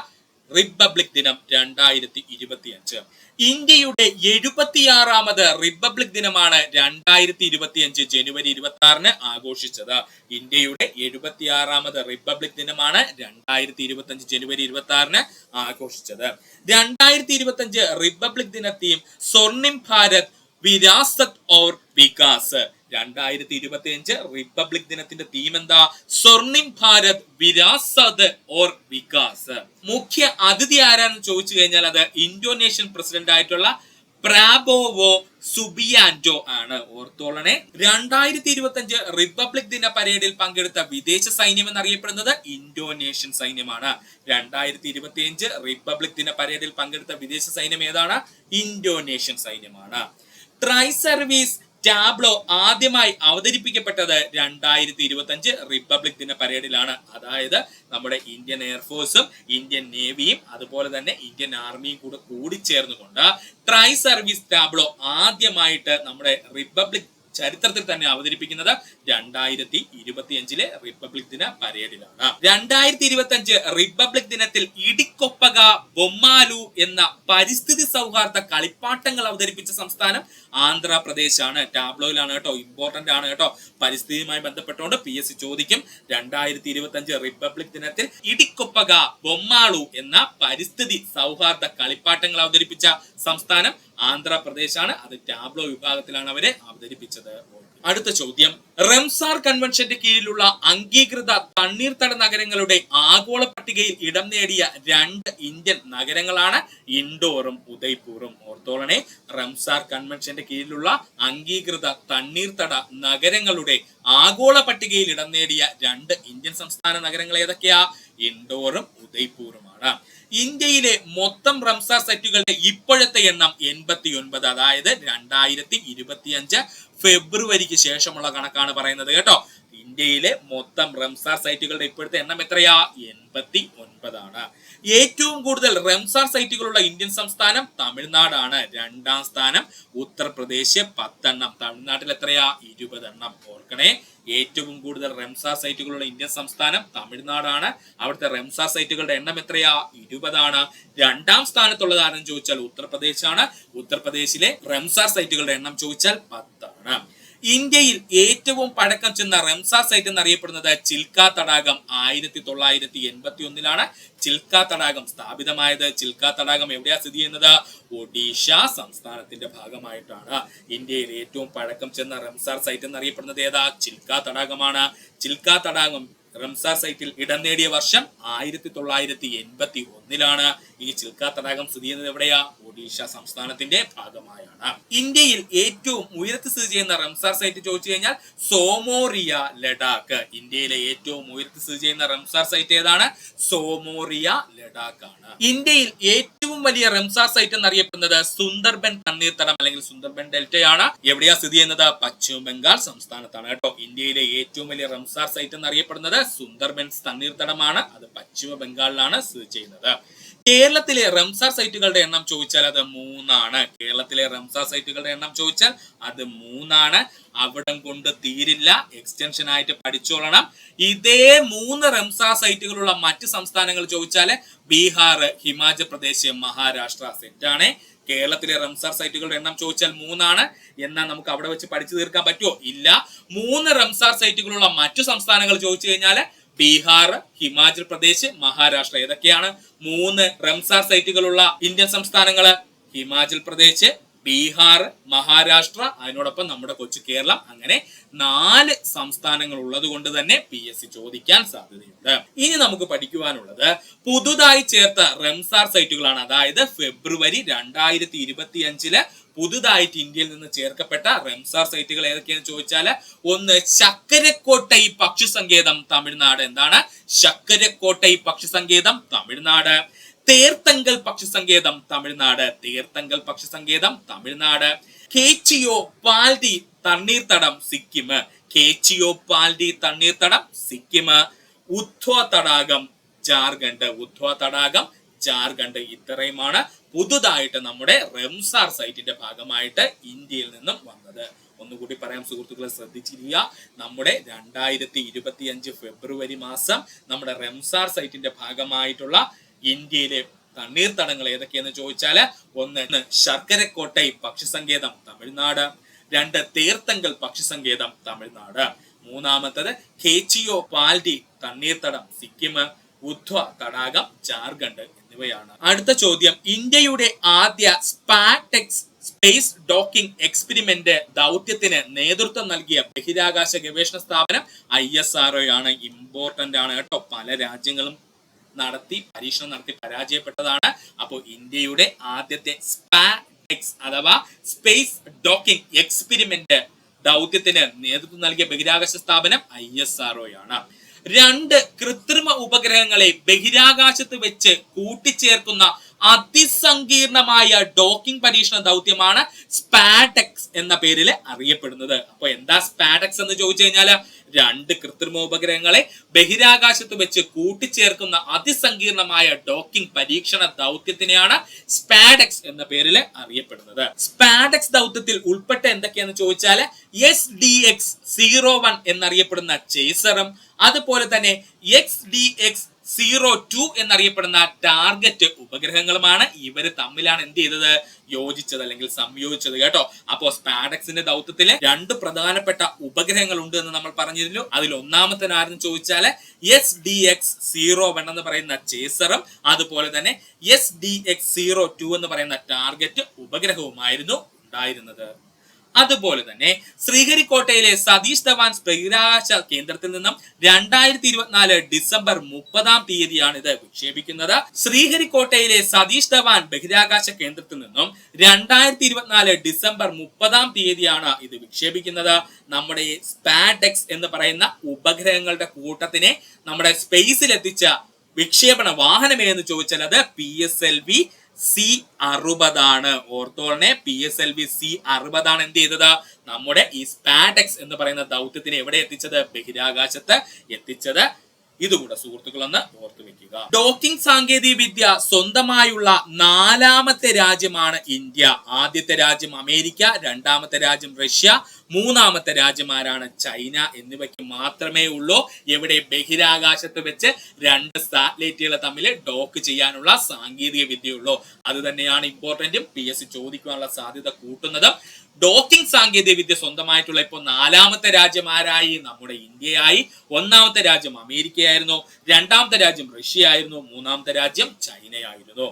റിപ്പബ്ലിക് ദിനം 2025 ഇന്ത്യയുടെ 76ാമത് റിപ്പബ്ലിക് ദിനമാണ് 2025 ജനുവരി 26 ആഘോഷിച്ചത്. ഇന്ത്യയുടെ 76ാമത് റിപ്പബ്ലിക് ദിനമാണ് 2025 ജനുവരി 26 ആഘോഷിച്ചത്. 2025 റിപ്പബ്ലിക് ദിന തീം സ്വർണിം ഭാരത് വിരാസത് ഔർ വികാസ്. 2025 റിപ്പബ്ലിക് ദിനത്തിന്റെ തീം എന്താ? സ്വർണിം ഭാരത് വിരാസത് ഓർ വികാസ്. മുഖ്യ അതിഥി ആരാന്ന് ചോദിച്ചു കഴിഞ്ഞാൽ അത് ഇന്തോനേഷ്യൻ പ്രസിഡന്റ് ആയിട്ടുള്ള പ്രാബോവോ സുബിയാന്റോ ആണ്. ഓർത്തോളണേ. 2025 റിപ്പബ്ലിക് ദിന പരേഡിൽ പങ്കെടുത്ത വിദേശ സൈന്യം എന്നറിയപ്പെടുന്നത് ഇന്തോനേഷ്യൻ സൈന്യമാണ്. 2025 റിപ്പബ്ലിക് ദിന പരേഡിൽ പങ്കെടുത്ത വിദേശ സൈന്യം ഏതാണ്? ഇന്തോനേഷ്യൻ സൈന്യമാണ്. ട്രൈ സർവീസ് ടാബ്ലോ ആദ്യമായി അവതരിപ്പിക്കപ്പെട്ടത് 2025 റിപ്പബ്ലിക് ദിന പരേഡിലാണ്. അതായത് നമ്മുടെ ഇന്ത്യൻ എയർഫോഴ്സും ഇന്ത്യൻ നേവിയും അതുപോലെ തന്നെ ഇന്ത്യൻ ആർമിയും കൂടിച്ചേർന്നുകൊണ്ട് ട്രൈ സർവീസ് ടാബ്ലോ ആദ്യമായിട്ട് നമ്മുടെ റിപ്പബ്ലിക് ചരിത്രത്തിൽ തന്നെ അവതരിപ്പിക്കുന്നത് 2025 റിപ്പബ്ലിക് ദിന പരേഡിലാണ്. 2025 റിപ്പബ്ലിക് ദിനത്തിൽ ഇടിക്കൊപ്പക ബൊമ്മാലു എന്ന പരിസ്ഥിതി സൗഹാർദ്ദ കളിപ്പാട്ടങ്ങൾ അവതരിപ്പിച്ച സംസ്ഥാനം ആന്ധ്രാപ്രദേശ് ആണ്. ടാബ്ലോയിലാണ് കേട്ടോ, ഇമ്പോർട്ടന്റ് ആണ് കേട്ടോ. പരിസ്ഥിതിയുമായി ബന്ധപ്പെട്ടുകൊണ്ട് PSC ചോദിക്കും. 2025 റിപ്പബ്ലിക് ദിനത്തിൽ ഇടിക്കൊപ്പക ബൊമ്മാളു എന്ന പരിസ്ഥിതി സൗഹാർദ്ദ കളിപ്പാട്ടങ്ങൾ അവതരിപ്പിച്ച സംസ്ഥാനം ആന്ധ്രാപ്രദേശ് ആണ്. അത് ടാബ്ലോ വിഭാഗത്തിലാണ് അവരെ അവതരിപ്പിച്ചത്. അടുത്ത ചോദ്യം, റംസാർ കൺവെൻഷന്റെ കീഴിലുള്ള അംഗീകൃത തണ്ണീർത്തട നഗരങ്ങളുടെ ആഗോള പട്ടികയിൽ ഇടം നേടിയ 2 ഇന്ത്യൻ നഗരങ്ങളാണ് ഇൻഡോറും ഉദയ്പൂറും. ബർത്തോളനെ റംസാർ കൺവെൻഷന്റെ കീഴിലുള്ള അംഗീകൃത തണ്ണീർത്തട നഗരങ്ങളുടെ ആഗോള പട്ടികയിൽ ഇടം നേടിയ 2 ഇന്ത്യൻ സംസ്ഥാന നഗരങ്ങൾ ഏതൊക്കെയാ? ഇൻഡോറും ഉദയ്പൂറുമാണ്. ഇന്ത്യയിലെ മൊത്തം റംസാർ സൈറ്റുകളുടെ ഇപ്പോഴത്തെ എണ്ണം 89. അതായത് 2025 ഫെബ്രുവരിക്ക് ശേഷമുള്ള കണക്കാണ് പറയുന്നത് കേട്ടോ. ഇന്ത്യയിലെ മൊത്തം റംസാർ സൈറ്റുകളുടെ ഇപ്പോഴത്തെ എണ്ണം എത്രയാ? 89 ആണ്. ഏറ്റവും കൂടുതൽ റംസാർ സൈറ്റുകളുള്ള ഇന്ത്യൻ സംസ്ഥാനം തമിഴ്നാടാണ്. 2ാം സ്ഥാനം ഉത്തർപ്രദേശ് 10 എണ്ണം. തമിഴ്നാട്ടിൽ എത്രയാ? 20 എണ്ണം. ഓർക്കണേ, ഏറ്റവും കൂടുതൽ റംസാർ സൈറ്റുകളുള്ള ഇന്ത്യൻ സംസ്ഥാനം തമിഴ്നാടാണ്. അവിടുത്തെ റംസാർ സൈറ്റുകളുടെ എണ്ണം എത്രയാ? 20 ആണ്. 2ാം സ്ഥാനത്തുള്ളത് ആരെന്ന് ചോദിച്ചാൽ ഉത്തർപ്രദേശ് ആണ്. ഉത്തർപ്രദേശിലെ റംസാർ സൈറ്റുകളുടെ എണ്ണം ചോദിച്ചാൽ 10 ആണ്. ഇന്ത്യയിൽ ഏറ്റവും പഴക്കം ചെന്ന റംസാർ സൈറ്റ് എന്നറിയപ്പെടുന്നത് ചിൽക്ക തടാകം 1981 ചിൽക്ക തടാകം സ്ഥാപിതമായത്. ചിൽക്ക തടാകം എവിടെയാ സ്ഥിതി ചെയ്യുന്നത്? ഒഡീഷ സംസ്ഥാനത്തിന്റെ ഭാഗമായിട്ടാണ്. ഇന്ത്യയിൽ ഏറ്റവും പഴക്കം ചെന്ന റംസാർ സൈറ്റ് എന്നറിയപ്പെടുന്നത് ഏതാ? ചിൽക്ക തടാകമാണ്. ചിൽക്ക തടാകം റംസാർ സൈറ്റിൽ ഇടം നേടിയ വർഷം 1981. ഈ ചിൽക്ക തടാകം സ്ഥിതി ചെയ്യുന്നത് എവിടെയാ? ഒഡീഷ സംസ്ഥാനത്തിന്റെ ഭാഗമായാണ്. ഇന്ത്യയിൽ ഏറ്റവും ഉയരത്തിൽ സ്ഥിതി ചെയ്യുന്ന റംസാർ സൈറ്റ് ചോദിച്ചു കഴിഞ്ഞാൽ സോമോറിയ, ലഡാക്ക്. ഇന്ത്യയിലെ ഏറ്റവും ഉയരത്തിൽ സ്ഥിതി ചെയ്യുന്ന റംസാർ സൈറ്റ് ഏതാണ്? സോമോറിയ, ലഡാക്ക് ആണ്. ഇന്ത്യയിൽ ഏറ്റവും വലിയ റംസാർ സൈറ്റ് എന്നറിയപ്പെടുന്നത് സുന്ദർബൻ തണ്ണീർത്തടം അല്ലെങ്കിൽ സുന്ദർബൻ ഡെൽറ്റയാണ്. എവിടെയാ സ്ഥിതി ചെയ്യുന്നത്? പശ്ചിമ ബംഗാൾ സംസ്ഥാനത്താണ് കേട്ടോ. ഇന്ത്യയിലെ ഏറ്റവും വലിയ റംസാർ സൈറ്റ് എന്നറിയപ്പെടുന്നത് സുന്ദർബൻ തണ്ണീർത്തടമാണ്. അത് പശ്ചിമ ബംഗാളിലാണ് സ്ഥിതി ചെയ്യുന്നത്. കേരളത്തിലെ റംസാർ സൈറ്റുകളുടെ എണ്ണം ചോദിച്ചാൽ അത് 3 ആണ്. കേരളത്തിലെ റംസാർ സൈറ്റുകളുടെ എണ്ണം ചോദിച്ചാൽ അത് 3 ആണ്. അവിടം കൊണ്ട് തീരില്ല, എക്സ്റ്റൻഷൻ ആയിട്ട് പഠിച്ചോളണം. ഇതേ 3 റംസാർ സൈറ്റുകളുള്ള മറ്റ് സംസ്ഥാനങ്ങൾ ചോദിച്ചാല് ബീഹാർ, ഹിമാചൽ പ്രദേശ്, മഹാരാഷ്ട്ര സെറ്റാണ്. കേരളത്തിലെ റംസാർ സൈറ്റുകളുടെ എണ്ണം ചോദിച്ചാൽ 3 ആണ്. എന്നാൽ നമുക്ക് അവിടെ വെച്ച് പഠിച്ചു തീർക്കാൻ പറ്റുമോ? ഇല്ല. 3 റംസാർ സൈറ്റുകളുള്ള മറ്റു സംസ്ഥാനങ്ങൾ ചോദിച്ചു കഴിഞ്ഞാൽ ബീഹാർ, ഹിമാചൽ പ്രദേശ്, മഹാരാഷ്ട്ര. ഏതൊക്കെയാണ് 3 റംസാർ സൈറ്റുകളുള്ള ഇന്ത്യൻ സംസ്ഥാനങ്ങള്? ഹിമാചൽ പ്രദേശ്, ബീഹാർ, മഹാരാഷ്ട്ര, അതിനോടൊപ്പം നമ്മുടെ കൊച്ചു കേരളം. അങ്ങനെ 4 സംസ്ഥാനങ്ങൾ ഉള്ളത് കൊണ്ട് തന്നെ PSC ചോദിക്കാൻ സാധ്യതയുണ്ട്. ഇനി നമുക്ക് പഠിക്കുവാനുള്ളത് പുതുതായി ചേർത്ത റംസാർ സൈറ്റുകളാണ്. അതായത് ഫെബ്രുവരി 2025 പുതുതായിട്ട് ഇന്ത്യയിൽ നിന്ന് ചേർക്കപ്പെട്ട റംസാർ സൈറ്റുകൾ ഏതൊക്കെയാണെന്ന് ചോദിച്ചാൽ, 1 ശക്കരക്കോട്ടൈ പക്ഷി സങ്കേതം, തമിഴ്നാട്. എന്താണ്? ശക്കരക്കോട്ടൈ പക്ഷി സങ്കേതം, തമിഴ്നാട്. തേർത്തങ്കൽ പക്ഷി സങ്കേതം, തമിഴ്നാട്. തേർത്തങ്കൽ പക്ഷി സങ്കേതം, തമിഴ്നാട്. കേച്ചിയോ പാൽഡി തണ്ണീർത്തടം, സിക്കിം. കേച്ചിയോ പാൽഡി തണ്ണീർത്തടം, സിക്കിം. ഉദ്ധ്വ തടാകം, ജാർഖണ്ഡ്. ഉദ്ധ്വ തടാകം, ജാർഖണ്ഡ്. ഇത്രയുമാണ് പുതുതായിട്ട് നമ്മുടെ റംസാർ സൈറ്റിന്റെ ഭാഗമായിട്ട് ഇന്ത്യയിൽ നിന്നും വന്നത്. ഒന്നുകൂടി പറയാം സുഹൃത്തുക്കളെ, ശ്രദ്ധിച്ചിരിക്കുക. നമ്മുടെ 2025 ഫെബ്രുവരി മാസം നമ്മുടെ റംസാർ സൈറ്റിന്റെ ഭാഗമായിട്ടുള്ള ഇന്ത്യയിലെ തണ്ണീർത്തടങ്ങൾ ഏതൊക്കെയെന്ന് ചോദിച്ചാൽ, 1 ശർക്കരക്കോട്ടൈ പക്ഷി സങ്കേതം, തമിഴ്നാട്. 2 തേർത്തങ്കൽ പക്ഷി സങ്കേതം, തമിഴ്നാട്. 3 കേച്ചിയോ പാൽഡി തണ്ണീർത്തടം, സിക്കിം. ഉദ്ധ്വ തടാകം, ജാർഖണ്ഡ് എന്നിവയാണ്. അടുത്ത ചോദ്യം, ഇന്ത്യയുടെ ആദ്യ സ്പാടെക്സ് സ്പേസ് ഡോക്കിംഗ് എക്സ്പെരിമെന്റ് ദൗത്യത്തിന് നേതൃത്വം നൽകിയ ബഹിരാകാശ ഗവേഷണ സ്ഥാപനം ISRO ആണ്. ഇമ്പോർട്ടന്റ് ആണ് കേട്ടോ. പല രാജ്യങ്ങളും പരീക്ഷണം നടത്തി പരാജയപ്പെട്ടതാണ്. അപ്പോൾ ഇന്ത്യയുടെ ആദ്യത്തെ സ്പാടെക്സ് അഥവാ സ്പേസ് ഡോക്കിംഗ് എക്സ്പെരിമെന്റ് ദൗത്യത്തിന് നേതൃത്വം നൽകിയ ബഹിരാകാശ സ്ഥാപനം ISRO ആണ്. 2 കൃത്രിമ ഉപഗ്രഹങ്ങളെ ബഹിരാകാശത്ത് വെച്ച് കൂട്ടിച്ചേർക്കുന്ന അതിസങ്കീർണമായ ഡോക്കിംഗ് പരീക്ഷണ ദൗത്യമാണ് സ്പാടെക്സ് എന്ന പേരിൽ അറിയപ്പെടുന്നത്. അപ്പൊ എന്താ സ്പാടെക്സ് എന്ന് ചോദിച്ചു കഴിഞ്ഞാല്, 2 കൃത്രിമ ഉപഗ്രഹങ്ങളെ ബഹിരാകാശത്ത് വെച്ച് കൂട്ടിച്ചേർക്കുന്ന അതിസങ്കീർണമായ ഡോക്കിംഗ് പരീക്ഷണ ദൗത്യത്തിനെയാണ് സ്പാടെക്സ് എന്ന പേരിൽ അറിയപ്പെടുന്നത്. സ്പാടെക്സ് ദൗത്യത്തിൽ ഉൾപ്പെട്ട എന്തൊക്കെയാന്ന് ചോദിച്ചാല് SDX-01 എന്നറിയപ്പെടുന്ന ചേസറും അതുപോലെ തന്നെ XDX-02 എന്നറിയപ്പെടുന്ന ടാർഗറ്റ് ഉപഗ്രഹങ്ങളുമാണ്. ഇവര് തമ്മിലാണ് എന്ത് ചെയ്തത്? യോജിച്ചത് അല്ലെങ്കിൽ സംയോജിച്ചത് കേട്ടോ. അപ്പോ സ്പാടെക്സിന്റെ ദൗത്യത്തില് 2 പ്രധാനപ്പെട്ട ഉപഗ്രഹങ്ങൾ ഉണ്ട് എന്ന് നമ്മൾ പറഞ്ഞിരുന്നു. അതിൽ ഒന്നാമത്തെ ആരെന്ന് ചോദിച്ചാല് SDX-01 എന്ന് പറയുന്ന ചേസറും അതുപോലെ തന്നെ SDX-02 എന്ന് പറയുന്ന ടാർഗറ്റ് ഉപഗ്രഹവുമായിരുന്നു ഉണ്ടായിരുന്നത്. അതുപോലെ തന്നെ ശ്രീഹരിക്കോട്ടയിലെ സതീഷ് ധവാൻ ബഹിരാകാശ കേന്ദ്രത്തിൽ നിന്നും 2024 ഡിസംബർ 30 ഇത് വിക്ഷേപിക്കുന്നത്. ശ്രീഹരിക്കോട്ടയിലെ സതീഷ് ധവാൻ ബഹിരാകാശ കേന്ദ്രത്തിൽ നിന്നും 2024 ഡിസംബർ 30 ഇത് വിക്ഷേപിക്കുന്നത്. നമ്മുടെ സ്പാഡെക്സ് എന്ന് പറയുന്ന ഉപഗ്രഹങ്ങളുടെ കൂട്ടത്തിനെ നമ്മുടെ സ്പേസിൽ എത്തിച്ച വിക്ഷേപണ വാഹനം എന്ന് ചോദിച്ചാൽ അത് PSLV C-60 ആണ്. ഓർത്തോളനെ, PSLV C-60 ആണ് എന്ത് ചെയ്തത്, നമ്മുടെ ഈ സ്പാഡെക്സ് എന്ന് പറയുന്ന ദൗത്യത്തിനെ എവിടെ എത്തിച്ചത്, ബഹിരാകാശത്ത് എത്തിച്ചത്. ഇതുകൂടെ സുഹൃത്തുക്കളൊന്ന് ഓർത്തു വെക്കുക. ഡോക്കിംഗ് സാങ്കേതിക വിദ്യ സ്വന്തമായുള്ള 4ാമത്തെ രാജ്യമാണ് ഇന്ത്യ. ആദ്യത്തെ രാജ്യം അമേരിക്ക, 2ാമത്തെ രാജ്യം റഷ്യ, 3ാമത്തെ രാജ്യമാരാണ് ചൈന എന്നിവയ്ക്ക് മാത്രമേ ഉള്ളൂ എവിടെ ബഹിരാകാശത്ത് വെച്ച് 2 സാറ്റലൈറ്റുകൾ തമ്മിൽ ഡോക്ക് ചെയ്യാനുള്ള സാങ്കേതിക വിദ്യയുള്ളൂ. അത് തന്നെയാണ് ഇമ്പോർട്ടന്റും PSC ചോദിക്കാനുള്ള സാധ്യത കൂട്ടുന്നത്. ഡോക്കിംഗ് സാങ്കേതിക വിദ്യ സ്വന്തമായിട്ടുള്ള ഇപ്പോൾ 4ാമത്തെ രാജ്യം ആരായി, നമ്മുടെ ഇന്ത്യയായി. 1ാമത്തെ രാജ്യം അമേരിക്കയായിരുന്നു, 2ാമത്തെ രാജ്യം റഷ്യ ആയിരുന്നു, 3ാമത്തെ രാജ്യം ചൈനയായിരുന്നു.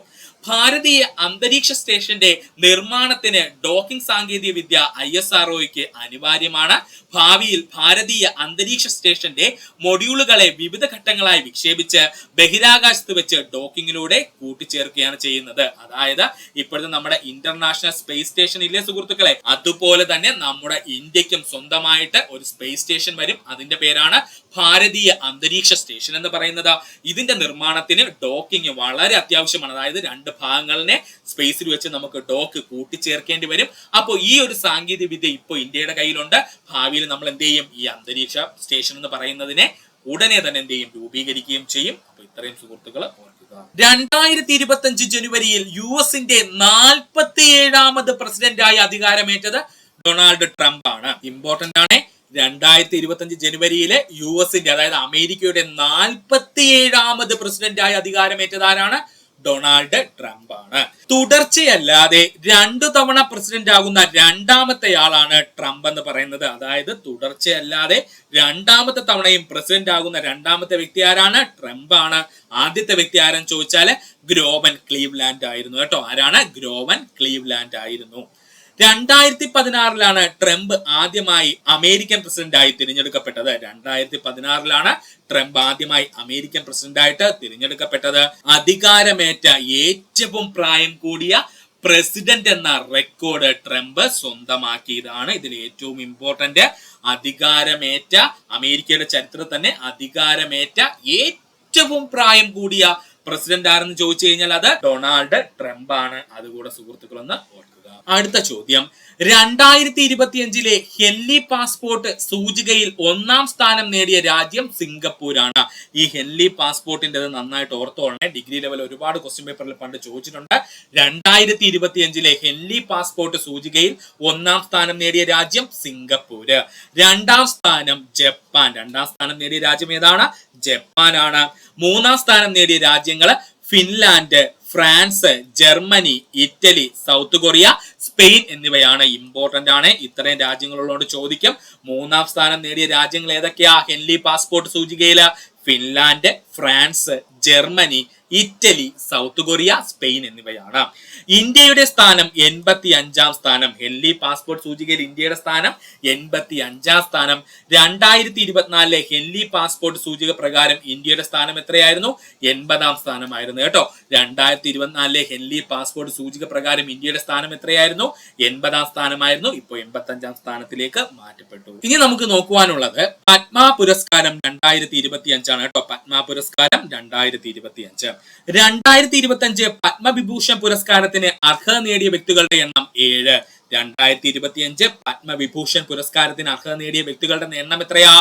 ഭാരതീയ അന്തരീക്ഷ സ്റ്റേഷന്റെ നിർമ്മാണത്തിന് ഡോക്കിംഗ് സാങ്കേതിക വിദ്യ ISROയ്ക്ക് അനിവാര്യമാണ്. ഭാവിയിൽ ഭാരതീയ അന്തരീക്ഷ സ്റ്റേഷന്റെ മൊഡ്യൂളുകളെ വിവിധ ഘട്ടങ്ങളായി വിക്ഷേപിച്ച് ബഹിരാകാശത്ത് വെച്ച് ഡോക്കിങ്ങിലൂടെ കൂട്ടിച്ചേർക്കുകയാണ് ചെയ്യുന്നത്. അതായത് ഇപ്പോഴത്തെ നമ്മുടെ ഇന്റർനാഷണൽ സ്പേസ് സ്റ്റേഷൻ ഇല്ലേ സുഹൃത്തുക്കളെ, അതുപോലെ തന്നെ നമ്മുടെ ഇന്ത്യക്കും സ്വന്തമായിട്ട് ഒരു സ്പേസ് സ്റ്റേഷൻ വരും. അതിന്റെ പേരാണ് ഭാരതീയ അന്തരീക്ഷ സ്റ്റേഷൻ എന്ന് പറയുന്നത്. ഇതിന്റെ നിർമ്മാണത്തിന് ഡോക്കിംഗ് വളരെ അത്യാവശ്യമാണ്. അതായത് 2 ഭാഗങ്ങളിനെ സ്പേസിൽ വെച്ച് നമുക്ക് ഡോക്ക് കൂട്ടിച്ചേർക്കേണ്ടി വരും. അപ്പോൾ ഈ ഒരു സാങ്കേതിക വിദ്യ ഇപ്പോൾ ഇന്ത്യയുടെ കയ്യിലുണ്ട്. ഭാവിയിൽ നമ്മൾ എന്ത് ചെയ്യും, ഈ അന്തരീക്ഷ സ്റ്റേഷൻ എന്ന് പറയുന്നതിനെ ഉടനെ തന്നെ എന്ത് ചെയ്യും, രൂപീകരിക്കുകയും ചെയ്യും. അപ്പൊ ഇത്രയും സുഹൃത്തുക്കൾ ഓർക്കുക. 2025 ജനുവരിയിൽ US-ന്റെ 47ാമത് പ്രസിഡന്റായി അധികാരമേറ്റത് ഡൊണാൾഡ് ട്രംപ് ആണ്. ഇമ്പോർട്ടന്റ് ആണ്. 2025 ജനുവരിയിലെ US-ന്റെ അതായത് അമേരിക്കയുടെ 47ാമത് പ്രസിഡന്റായി അധികാരമേറ്റത് ആരാണ്, ഡൊണാൾഡ് ട്രംപ് ആണ്. തുടർച്ചയല്ലാതെ 2 തവണ പ്രസിഡന്റ് ആകുന്ന 2ാമത്തെ ആളാണ് ട്രംപ് എന്ന് പറയുന്നത്. അതായത് തുടർച്ചയല്ലാതെ 2ാമത്തെ തവണയും പ്രസിഡന്റ് ആകുന്ന 2ാമത്തെ വ്യക്തി ആരാണ്, ട്രംപ് ആണ്. ആദ്യത്തെ വ്യക്തി ആരെന്ന് ചോദിച്ചാല് ഗ്രോവൻ ക്ലീവ്ലാൻഡ് ആയിരുന്നു കേട്ടോ. ആരാണ്, ഗ്രോവൻ ക്ലീവ്ലാൻഡ് ആയിരുന്നു. 2016 ട്രംപ് ആദ്യമായി അമേരിക്കൻ പ്രസിഡന്റായി തിരഞ്ഞെടുക്കപ്പെട്ടത്. 2016 ട്രംപ് ആദ്യമായി അമേരിക്കൻ പ്രസിഡന്റായിട്ട് തിരഞ്ഞെടുക്കപ്പെട്ടത്. അധികാരമേറ്റ ഏറ്റവും പ്രായം കൂടിയ പ്രസിഡന്റ് എന്ന റെക്കോർഡ് ട്രംപ് സ്വന്തമാക്കിയതാണ്. ഇതിൽ ഏറ്റവും ഇമ്പോർട്ടന്റ്, അധികാരമേറ്റ അമേരിക്കയുടെ ചരിത്രത്തിൽ തന്നെ അധികാരമേറ്റ ഏറ്റവും പ്രായം കൂടിയ പ്രസിഡന്റ് ആരെന്ന് ചോദിച്ചു കഴിഞ്ഞാൽ അത് ഡൊണാൾഡ് ട്രംപ് ആണ്. അതുകൂടെ സുഹൃത്തുക്കളൊന്ന് ഓർക്കുക. അടുത്ത ചോദ്യം, 2025 ഹെൻലി പാസ്പോർട്ട് സൂചികയിൽ 1ാം സ്ഥാനം നേടിയ രാജ്യം സിംഗപ്പൂരാണ്. ഈ ഹെൻലി പാസ്പോർട്ടിന്റെ നന്നായിട്ട് ഓർത്തോളണേ. ഡിഗ്രി ലെവൽ ഒരുപാട് ക്വസ്റ്റ്യൻ പേപ്പറിൽ പണ്ട് ചോദിച്ചിട്ടുണ്ട്. 2025 ഹെൻലി പാസ്പോർട്ട് സൂചികയിൽ 1ാം സ്ഥാനം നേടിയ രാജ്യം സിംഗപ്പൂര്. 2ാം സ്ഥാനം ജപ്പാൻ. 2ാം സ്ഥാനം നേടിയ രാജ്യം ഏതാണ്, ജപ്പാനാണ്. 3ാം സ്ഥാനം നേടിയ രാജ്യങ്ങള് Finland, France, Germany, Italy, South Korea, Spain എന്നിവയാണ്. ഇമ്പോർട്ടന്റ് ആണ്. ഇത്രയും രാജ്യങ്ങളുള്ളതുകൊണ്ട് ചോദിക്കും. 3ാം സ്ഥാനം നേടിയ രാജ്യങ്ങൾ ഏതൊക്കെയാ ഹെൻലി പാസ്പോർട്ട് സൂചികയില്, Finland, France, Germany, Italy, South Korea, Spain എന്നിവയാണ്. ഇന്ത്യയുടെ സ്ഥാനം 85ാം സ്ഥാനം. ഹെൻലി പാസ്പോർട്ട് സൂചികയിൽ ഇന്ത്യയുടെ സ്ഥാനം 85ാം സ്ഥാനം. 2024 ഹെൻലി പാസ്പോർട്ട് സൂചിക പ്രകാരം ഇന്ത്യയുടെ സ്ഥാനം എത്രയായിരുന്നു, 80ാം സ്ഥാനമായിരുന്നു കേട്ടോ. 2024 ഹെൻലി പാസ്പോർട്ട് സൂചിക പ്രകാരം ഇന്ത്യയുടെ സ്ഥാനം എത്രയായിരുന്നു, 80ാം സ്ഥാനമായിരുന്നു. ഇപ്പോൾ 85ാം സ്ഥാനത്തിലേക്ക് മാറ്റപ്പെട്ടു. ഇനി നമുക്ക് നോക്കുവാനുള്ളത് പത്മ പുരസ്കാരം 2025 ആണ് കേട്ടോ. പത്മ പുരസ്കാരം 2025. 2025 പത്മവിഭൂഷൺ പുരസ്കാരത്തിന് അർഹത നേടിയ വ്യക്തികളുടെ എണ്ണം 7. 2025 പത്മവിഭൂഷൺ പുരസ്കാരത്തിന് അർഹത നേടിയ വ്യക്തികളുടെ എണ്ണം എത്രയാ,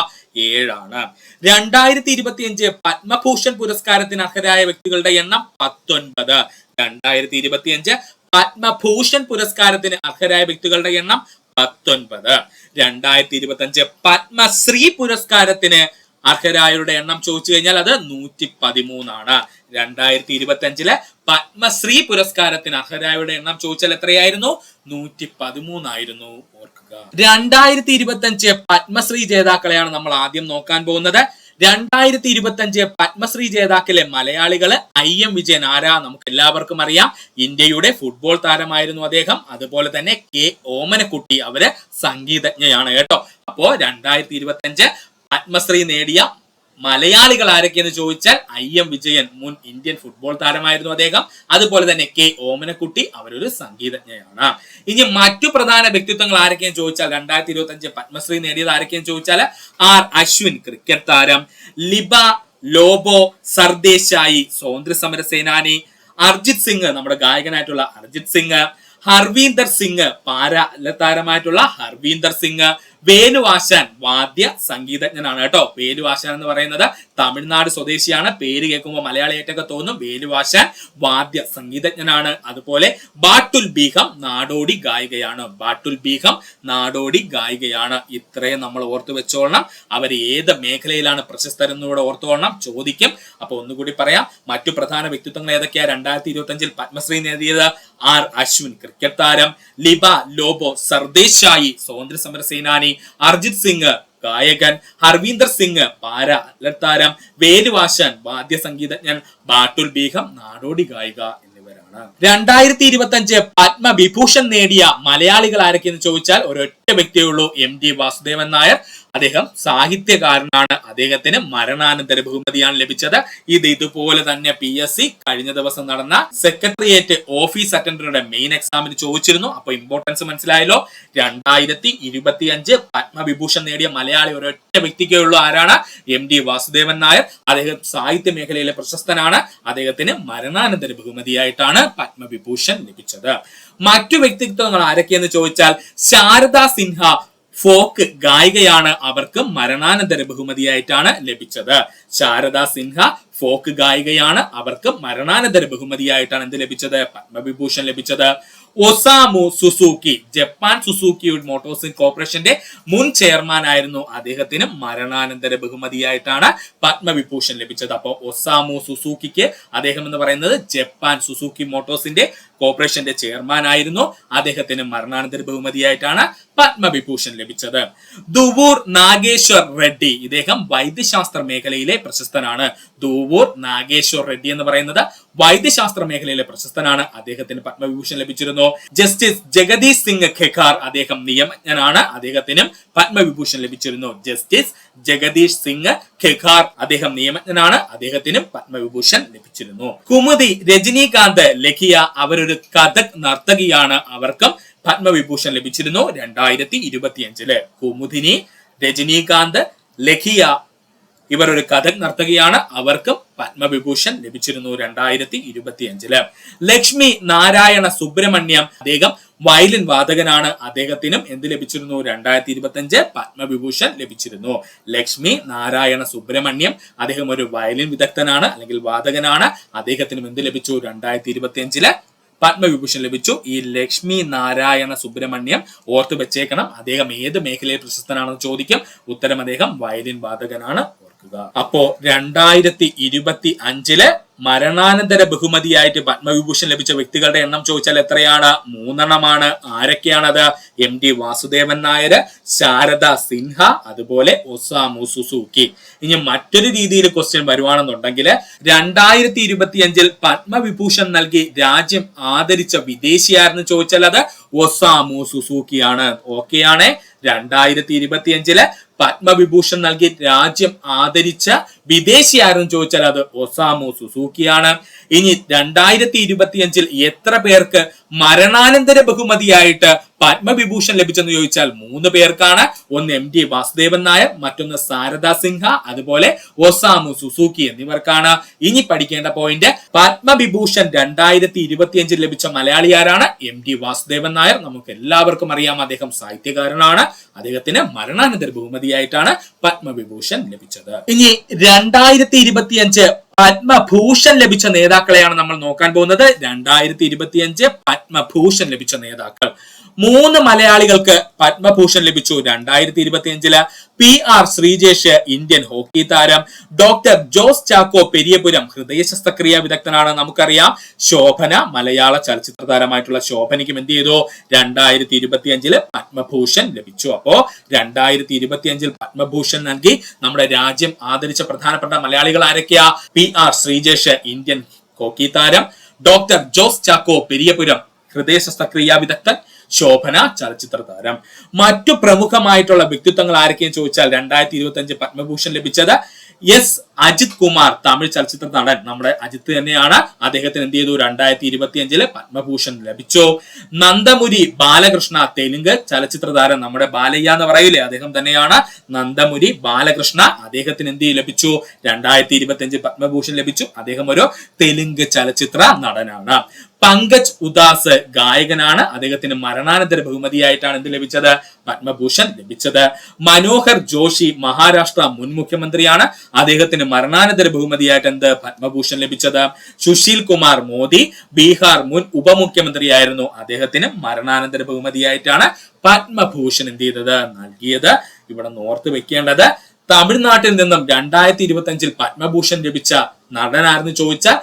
7 ആണ്. 2025 പത്മഭൂഷൺ പുരസ്കാരത്തിന് അർഹരായ വ്യക്തികളുടെ എണ്ണം 19. 2025 പത്മഭൂഷൺ പുരസ്കാരത്തിന് അർഹരായ വ്യക്തികളുടെ എണ്ണം 19. 2025 പത്മശ്രീ പുരസ്കാരത്തിന് അർഹരായവരുടെ എണ്ണം ചോദിച്ചു കഴിഞ്ഞാൽ അത് 113 ആണ്. 2025 പത്മശ്രീ പുരസ്കാരത്തിന് അർഹരായവരുടെ എണ്ണം ചോദിച്ചാൽ എത്രയായിരുന്നു, 113 ആയിരുന്നു. ഓർക്കുക. 2025 പത്മശ്രീ ജേതാക്കളെയാണ് നമ്മൾ ആദ്യം നോക്കാൻ പോകുന്നത്. 2025 പത്മശ്രീ ജേതാക്കളെ മലയാളികള് IM വിജയൻ ആരാ? നമുക്ക് എല്ലാവർക്കും അറിയാം. ഇന്ത്യയുടെ ഫുട്ബോൾ താരമായിരുന്നു അദ്ദേഹം. അതുപോലെ തന്നെ K ഓമനക്കുട്ടി അവര് സംഗീതജ്ഞയാണ് കേട്ടോ. അപ്പോ 2025 പത്മശ്രീ നേടിയ മലയാളികൾ ആരൊക്കെയെന്ന് ചോദിച്ചാൽ IM വിജയൻ മുൻ ഇന്ത്യൻ ഫുട്ബോൾ താരമായിരുന്നു അദ്ദേഹം. അതുപോലെ തന്നെ K ഓമനക്കുട്ടി അവരൊരു സംഗീതജ്ഞയാണ്. ഇനി മറ്റു പ്രധാന വ്യക്തിത്വങ്ങൾ ആരൊക്കെയെന്ന് ചോദിച്ചാൽ 2025 പത്മശ്രീ നേടിയത് ആരൊക്കെയെന്ന് ചോദിച്ചാൽ R അശ്വിൻ ക്രിക്കറ്റ് താരം, ലിബ ലോബോ സർദേശായി സ്വാതന്ത്ര്യ സമര സേനാനി, അർജിത് സിംഗ് നമ്മുടെ ഗായകനായിട്ടുള്ള അർജിത് സിംഗ്, ഹർവീന്ദർ സിംഗ് താരമായിട്ടുള്ള ഹർവീന്ദർ സിംഗ്, വേലുവാശാൻ വാദ്യ സംഗീതജ്ഞനാണ് കേട്ടോ. വേലുവാശാൻ എന്ന് പറയുന്നത് തമിഴ്നാട് സ്വദേശിയാണ്. പേര് കേൾക്കുമ്പോൾ മലയാളിയായിട്ടൊക്കെ തോന്നും. വേലുവാശാൻ വാദ്യ സംഗീതജ്ഞനാണ്. അതുപോലെ ബാട്ടുൽ ബീഗം നാടോടി ഗായികയാണ്. ബാട്ടുൽ ബീഗം നാടോടി ഗായികയാണ്. ഇത്രയും നമ്മൾ ഓർത്തു വെച്ചോളണം. അവർ ഏത് മേഖലയിലാണ് പ്രശസ്തരെന്നൂടെ ഓർത്തുകൊള്ളണം, ചോദിക്കും. അപ്പൊ ഒന്നുകൂടി പറയാം, മറ്റു പ്രധാന വ്യക്തിത്വങ്ങൾ ഏതൊക്കെയാ 2025 പത്മശ്രീ നേടിയത്? R അശ്വിൻ ക്രിക്കറ്റ് താരം, ലിബ ലോബോ സർദേശായി സ്വാതന്ത്ര്യ സമര സേനാനി, അർജിത് സിംഗ് ഗായകൻ, ഹർവീന്ദർ സിംഗ് അത്ലറ്റ് താരം, വേലുവാശാൻ വാദ്യ സംഗീതജ്ഞൻ, ബാട്ടുൽ ബീഗം നാടോടി ഗായിക എന്നിവരാണ്. 2025 പത്മവിഭൂഷൺ നേടിയ മലയാളികൾ ആരൊക്കെയെന്ന് ചോദിച്ചാൽ ഒരൊറ്റ വ്യക്തിയേ ഉള്ളൂ, MD വാസുദേവൻ നായർ. അദ്ദേഹം സാഹിത്യകാരനാണ്. അദ്ദേഹത്തിന് മരണാനന്തര ബഹുമതിയാണ് ലഭിച്ചത്. ഇതുപോലെ തന്നെ PSC കഴിഞ്ഞ ദിവസം നടന്ന സെക്രട്ടേറിയറ്റ് ഓഫീസ് അറ്റൻഡറുടെ മെയിൻ എക്സാമിന് ചോദിച്ചിരുന്നു. അപ്പൊ ഇമ്പോർട്ടൻസ് മനസ്സിലായല്ലോ. 2025 പത്മവിഭൂഷൺ നേടിയ മലയാളി ഒരൊറ്റ വ്യക്തിക്കേ ഉള്ളൂ. ആരാണ്? MD വാസുദേവൻ നായർ. അദ്ദേഹം സാഹിത്യ മേഖലയിലെ പ്രശസ്തനാണ്. അദ്ദേഹത്തിന് മരണാനന്തര ബഹുമതിയായിട്ടാണ് പത്മവിഭൂഷൺ ലഭിച്ചത്. മറ്റു വ്യക്തിത്വങ്ങൾ ആരൊക്കെയെന്ന് ചോദിച്ചാൽ ശാരദാ സിൻഹ ഫോക്ക് ഗായികയാണ്. അവർക്ക് മരണാനന്തര ബഹുമതിയായിട്ടാണ് ലഭിച്ചത്. ശാരദാ സിൻഹ ഫോക്ക് ഗായികയാണ്. അവർക്ക് മരണാനന്തര ബഹുമതിയായിട്ടാണ് എന്ത് ലഭിച്ചത്? പത്മവിഭൂഷൺ ലഭിച്ചത്. Osamu Suzuki Japan Suzuki Motors കോർപ്പറേഷന്റെ മുൻ ചെയർമാൻ ആയിരുന്നു. അദ്ദേഹത്തിന് മരണാനന്തര ബഹുമതിയായിട്ടാണ് പത്മവിഭൂഷൺ ലഭിച്ചത്. അപ്പോൾ ഒസാമു സുസൂക്കിക്ക് അദ്ദേഹം എന്ന് പറയുന്നത് ജപ്പാൻ സുസൂക്കി മോട്ടോഴ്സിന്റെ കോർപ്പറേഷന്റെ ചെയർമാൻ ആയിരുന്നു. അദ്ദേഹത്തിന് മരണാനന്തര ബഹുമതിയായിട്ടാണ് പത്മവിഭൂഷൺ ലഭിച്ചത്. ദുവൂർ നാഗേശ്വർ റെഡ്ഡി ഇദ്ദേഹം വൈദ്യശാസ്ത്ര മേഖലയിലെ പ്രശസ്തനാണ്. ദുവൂർ നാഗേശ്വർ റെഡ്ഡി എന്ന് പറയുന്നത് വൈദ്യശാസ്ത്ര മേഖലയിലെ പ്രശസ്തനാണ്. അദ്ദേഹത്തിന് പത്മവിഭൂഷൺ ലഭിച്ചിരുന്നു. ജസ്റ്റിസ് ജഗദീഷ് സിംഗ് ഖെഖാർ അദ്ദേഹം നിയമജ്ഞനാണ്. അദ്ദേഹത്തിനും പത്മവിഭൂഷൺ ലഭിച്ചിരുന്നു. ജസ്റ്റിസ് ജഗദീഷ് സിംഗ് ഖെഖാർ അദ്ദേഹം നിയമജ്ഞനാണ്. അദ്ദേഹത്തിനും പത്മവിഭൂഷൺ ലഭിച്ചിരുന്നു. കുമുദി രജനീകാന്ത് ലഖിയ അവരൊരു കഥക് നർത്തകിയാണ്. അവർക്കും പത്മവിഭൂഷൺ ലഭിച്ചിരുന്നു 2025. കുമുദിനി രജനീകാന്ത് ലഖിയ ഇവർ ഒരു കഥക് നർത്തകിയാണ്. അവർക്കും പത്മവിഭൂഷൺ ലഭിച്ചിരുന്നു 2025. ലക്ഷ്മി നാരായണ സുബ്രഹ്മണ്യം അദ്ദേഹം വയലിൻ വാദകനാണ്. അദ്ദേഹത്തിനും എന്ത് ലഭിച്ചിരുന്നു? 2025 പത്മവിഭൂഷൺ ലഭിച്ചിരുന്നു. ലക്ഷ്മി നാരായണ സുബ്രഹ്മണ്യം അദ്ദേഹം ഒരു വയലിൻ വിദഗ്ധനാണ് അല്ലെങ്കിൽ വാദകനാണ്. അദ്ദേഹത്തിനും എന്ത് ലഭിച്ചു? 2025 പത്മവിഭൂഷൺ ലഭിച്ചു. ഈ ലക്ഷ്മി നാരായണ സുബ്രഹ്മണ്യം ഓർത്തു വെച്ചേക്കണം. അദ്ദേഹം ഏത് മേഖലയിൽ പ്രശസ്തനാണെന്ന് ചോദിക്കും. ഉത്തരം അദ്ദേഹം വയലിൻ വാദകനാണ്. അപ്പോ 2025 മരണാനന്തര ബഹുമതിയായിട്ട് പത്മവിഭൂഷൺ ലഭിച്ച വ്യക്തികളുടെ എണ്ണം ചോദിച്ചാൽ എത്രയാണ്? 3 എണ്ണമാണ്. ആരൊക്കെയാണത്? MD വാസുദേവൻ നായർ, ശാരദ സിൻഹ, അതുപോലെ ഒസാമു സുസൂക്കി. ഇനി മറ്റൊരു രീതിയിൽ ക്വസ്റ്റ്യൻ വരുവാണെന്നുണ്ടെങ്കിൽ 2025 പത്മവിഭൂഷൺ നൽകി രാജ്യം ആദരിച്ച വിദേശിയാരെന്ന് ചോദിച്ചാൽ അത് ഒസാമു സുസൂക്കിയാണ്. ഓക്കെയാണ്. 2025 പത്മവിഭൂഷൺ നൽകി രാജ്യം ആദരിച്ച വിദേശി ആരെന്ന് ചോദിച്ചാൽ അത് ഒസാമു സുസൂക്കിയാണ്. ഇനി 2025 എത്ര പേർക്ക് മരണാനന്തര ബഹുമതിയായിട്ട് പത്മവിഭൂഷൺ ലഭിച്ചെന്ന് ചോദിച്ചാൽ 3 പേർക്കാണ്. ഒന്ന് MD വാസുദേവൻ നായർ, മറ്റൊന്ന് ശാരദാ സിൻഹ, അതുപോലെ ഒസാമു സുസൂക്കി എന്നിവർക്കാണ്. ഇനി പഠിക്കേണ്ട പോയിന്റ്, പത്മവിഭൂഷൺ 2025 ലഭിച്ച മലയാളി ആരാണ്? MD വാസുദേവൻ നായർ. നമുക്ക് എല്ലാവർക്കും അറിയാം, അദ്ദേഹം സാഹിത്യകാരനാണ്. അദ്ദേഹത്തിന് മരണാനന്തര ബഹുമതിയായിട്ടാണ് പത്മവിഭൂഷൺ ലഭിച്ചത്. ഇനി 2025 പത്മഭൂഷൺ ലഭിച്ച നേതാക്കളെയാണ് നമ്മൾ നോക്കാൻ പോകുന്നത്. 2025 പത്മഭൂഷൺ ലഭിച്ച നേതാക്കൾ 3 മലയാളികൾക്ക് പത്മഭൂഷൺ ലഭിച്ചു. 2025 PR ശ്രീജേഷ് ഇന്ത്യൻ ഹോക്കി താരം. ഡോക്ടർ ജോസ് ചാക്കോ പെരിയപുരം ഹൃദയ ശസ്ത്രക്രിയാ വിദഗ്ധനാണ്. നമുക്കറിയാം ശോഭന മലയാള ചലച്ചിത്ര താരമായിട്ടുള്ള ശോഭനയ്ക്കും എന്ത് ചെയ്തു 2025 പത്മഭൂഷൺ ലഭിച്ചു. അപ്പോ 2025 പത്മഭൂഷൺ നൽകി നമ്മുടെ രാജ്യം ആദരിച്ച പ്രധാനപ്പെട്ട മലയാളികൾ ആരൊക്കെയാ? PR ശ്രീജേഷ് ഇന്ത്യൻ ഹോക്കി താരം, ഡോക്ടർ ജോസ് ചാക്കോ പെരിയപുരം ഹൃദയ ശസ്ത്രക്രിയാ വിദഗ്ധൻ, ശോഭന ചലച്ചിത്ര താരം. മറ്റു പ്രമുഖമായിട്ടുള്ള വ്യക്തിത്വങ്ങൾ ആരൊക്കെയും ചോദിച്ചാൽ 2025 പത്മഭൂഷൺ ലഭിച്ചത് അജിത് കുമാർ തമിഴ് ചലച്ചിത്ര നടൻ, നമ്മുടെ അജിത്ത് തന്നെയാണ്. അദ്ദേഹത്തിന് എന്ത് ചെയ്തു 2025 പത്മഭൂഷൺ ലഭിച്ചു. നന്ദമുരി ബാലകൃഷ്ണ തെലുങ്ക് ചലച്ചിത്ര താരം, നമ്മുടെ ബാലയ്യ എന്ന് പറയില്ലേ അദ്ദേഹം തന്നെയാണ്. നന്ദമുരി ബാലകൃഷ്ണ അദ്ദേഹത്തിന് എന്ത് ലഭിച്ചു 2025 പത്മഭൂഷൺ ലഭിച്ചു. അദ്ദേഹം ഒരു തെലുങ്ക് ചലച്ചിത്ര നടനാണ്. പങ്കജ് ഉദാസ് ഗായകനാണ്. അദ്ദേഹത്തിന് മരണാനന്തര ബഹുമതിയായിട്ടാണ് എന്ത് ലഭിച്ചത്? പത്മഭൂഷൺ ലഭിച്ചത്. മനോഹർ ജോഷി മഹാരാഷ്ട്ര മുൻ മുഖ്യമന്ത്രിയാണ്. അദ്ദേഹത്തിന് മരണാനന്തര ബഹുമതിയായിട്ട് എന്ത് പത്മഭൂഷൺ ലഭിച്ചത്? സുശീൽ കുമാർ മോദി ബീഹാർ മുൻ ഉപമുഖ്യമന്ത്രിയായിരുന്നു. അദ്ദേഹത്തിന് മരണാനന്തര ബഹുമതിയായിട്ടാണ് പത്മഭൂഷൺ എന്ത് ചെയ്തത്? നൽകിയത്. ഇവിടെ ഓർത്ത് വെക്കേണ്ടത് തമിഴ്നാട്ടിൽ നിന്നും 2025 പത്മഭൂഷൺ ലഭിച്ച നടനായിരുന്നു ചോദിച്ചാൽ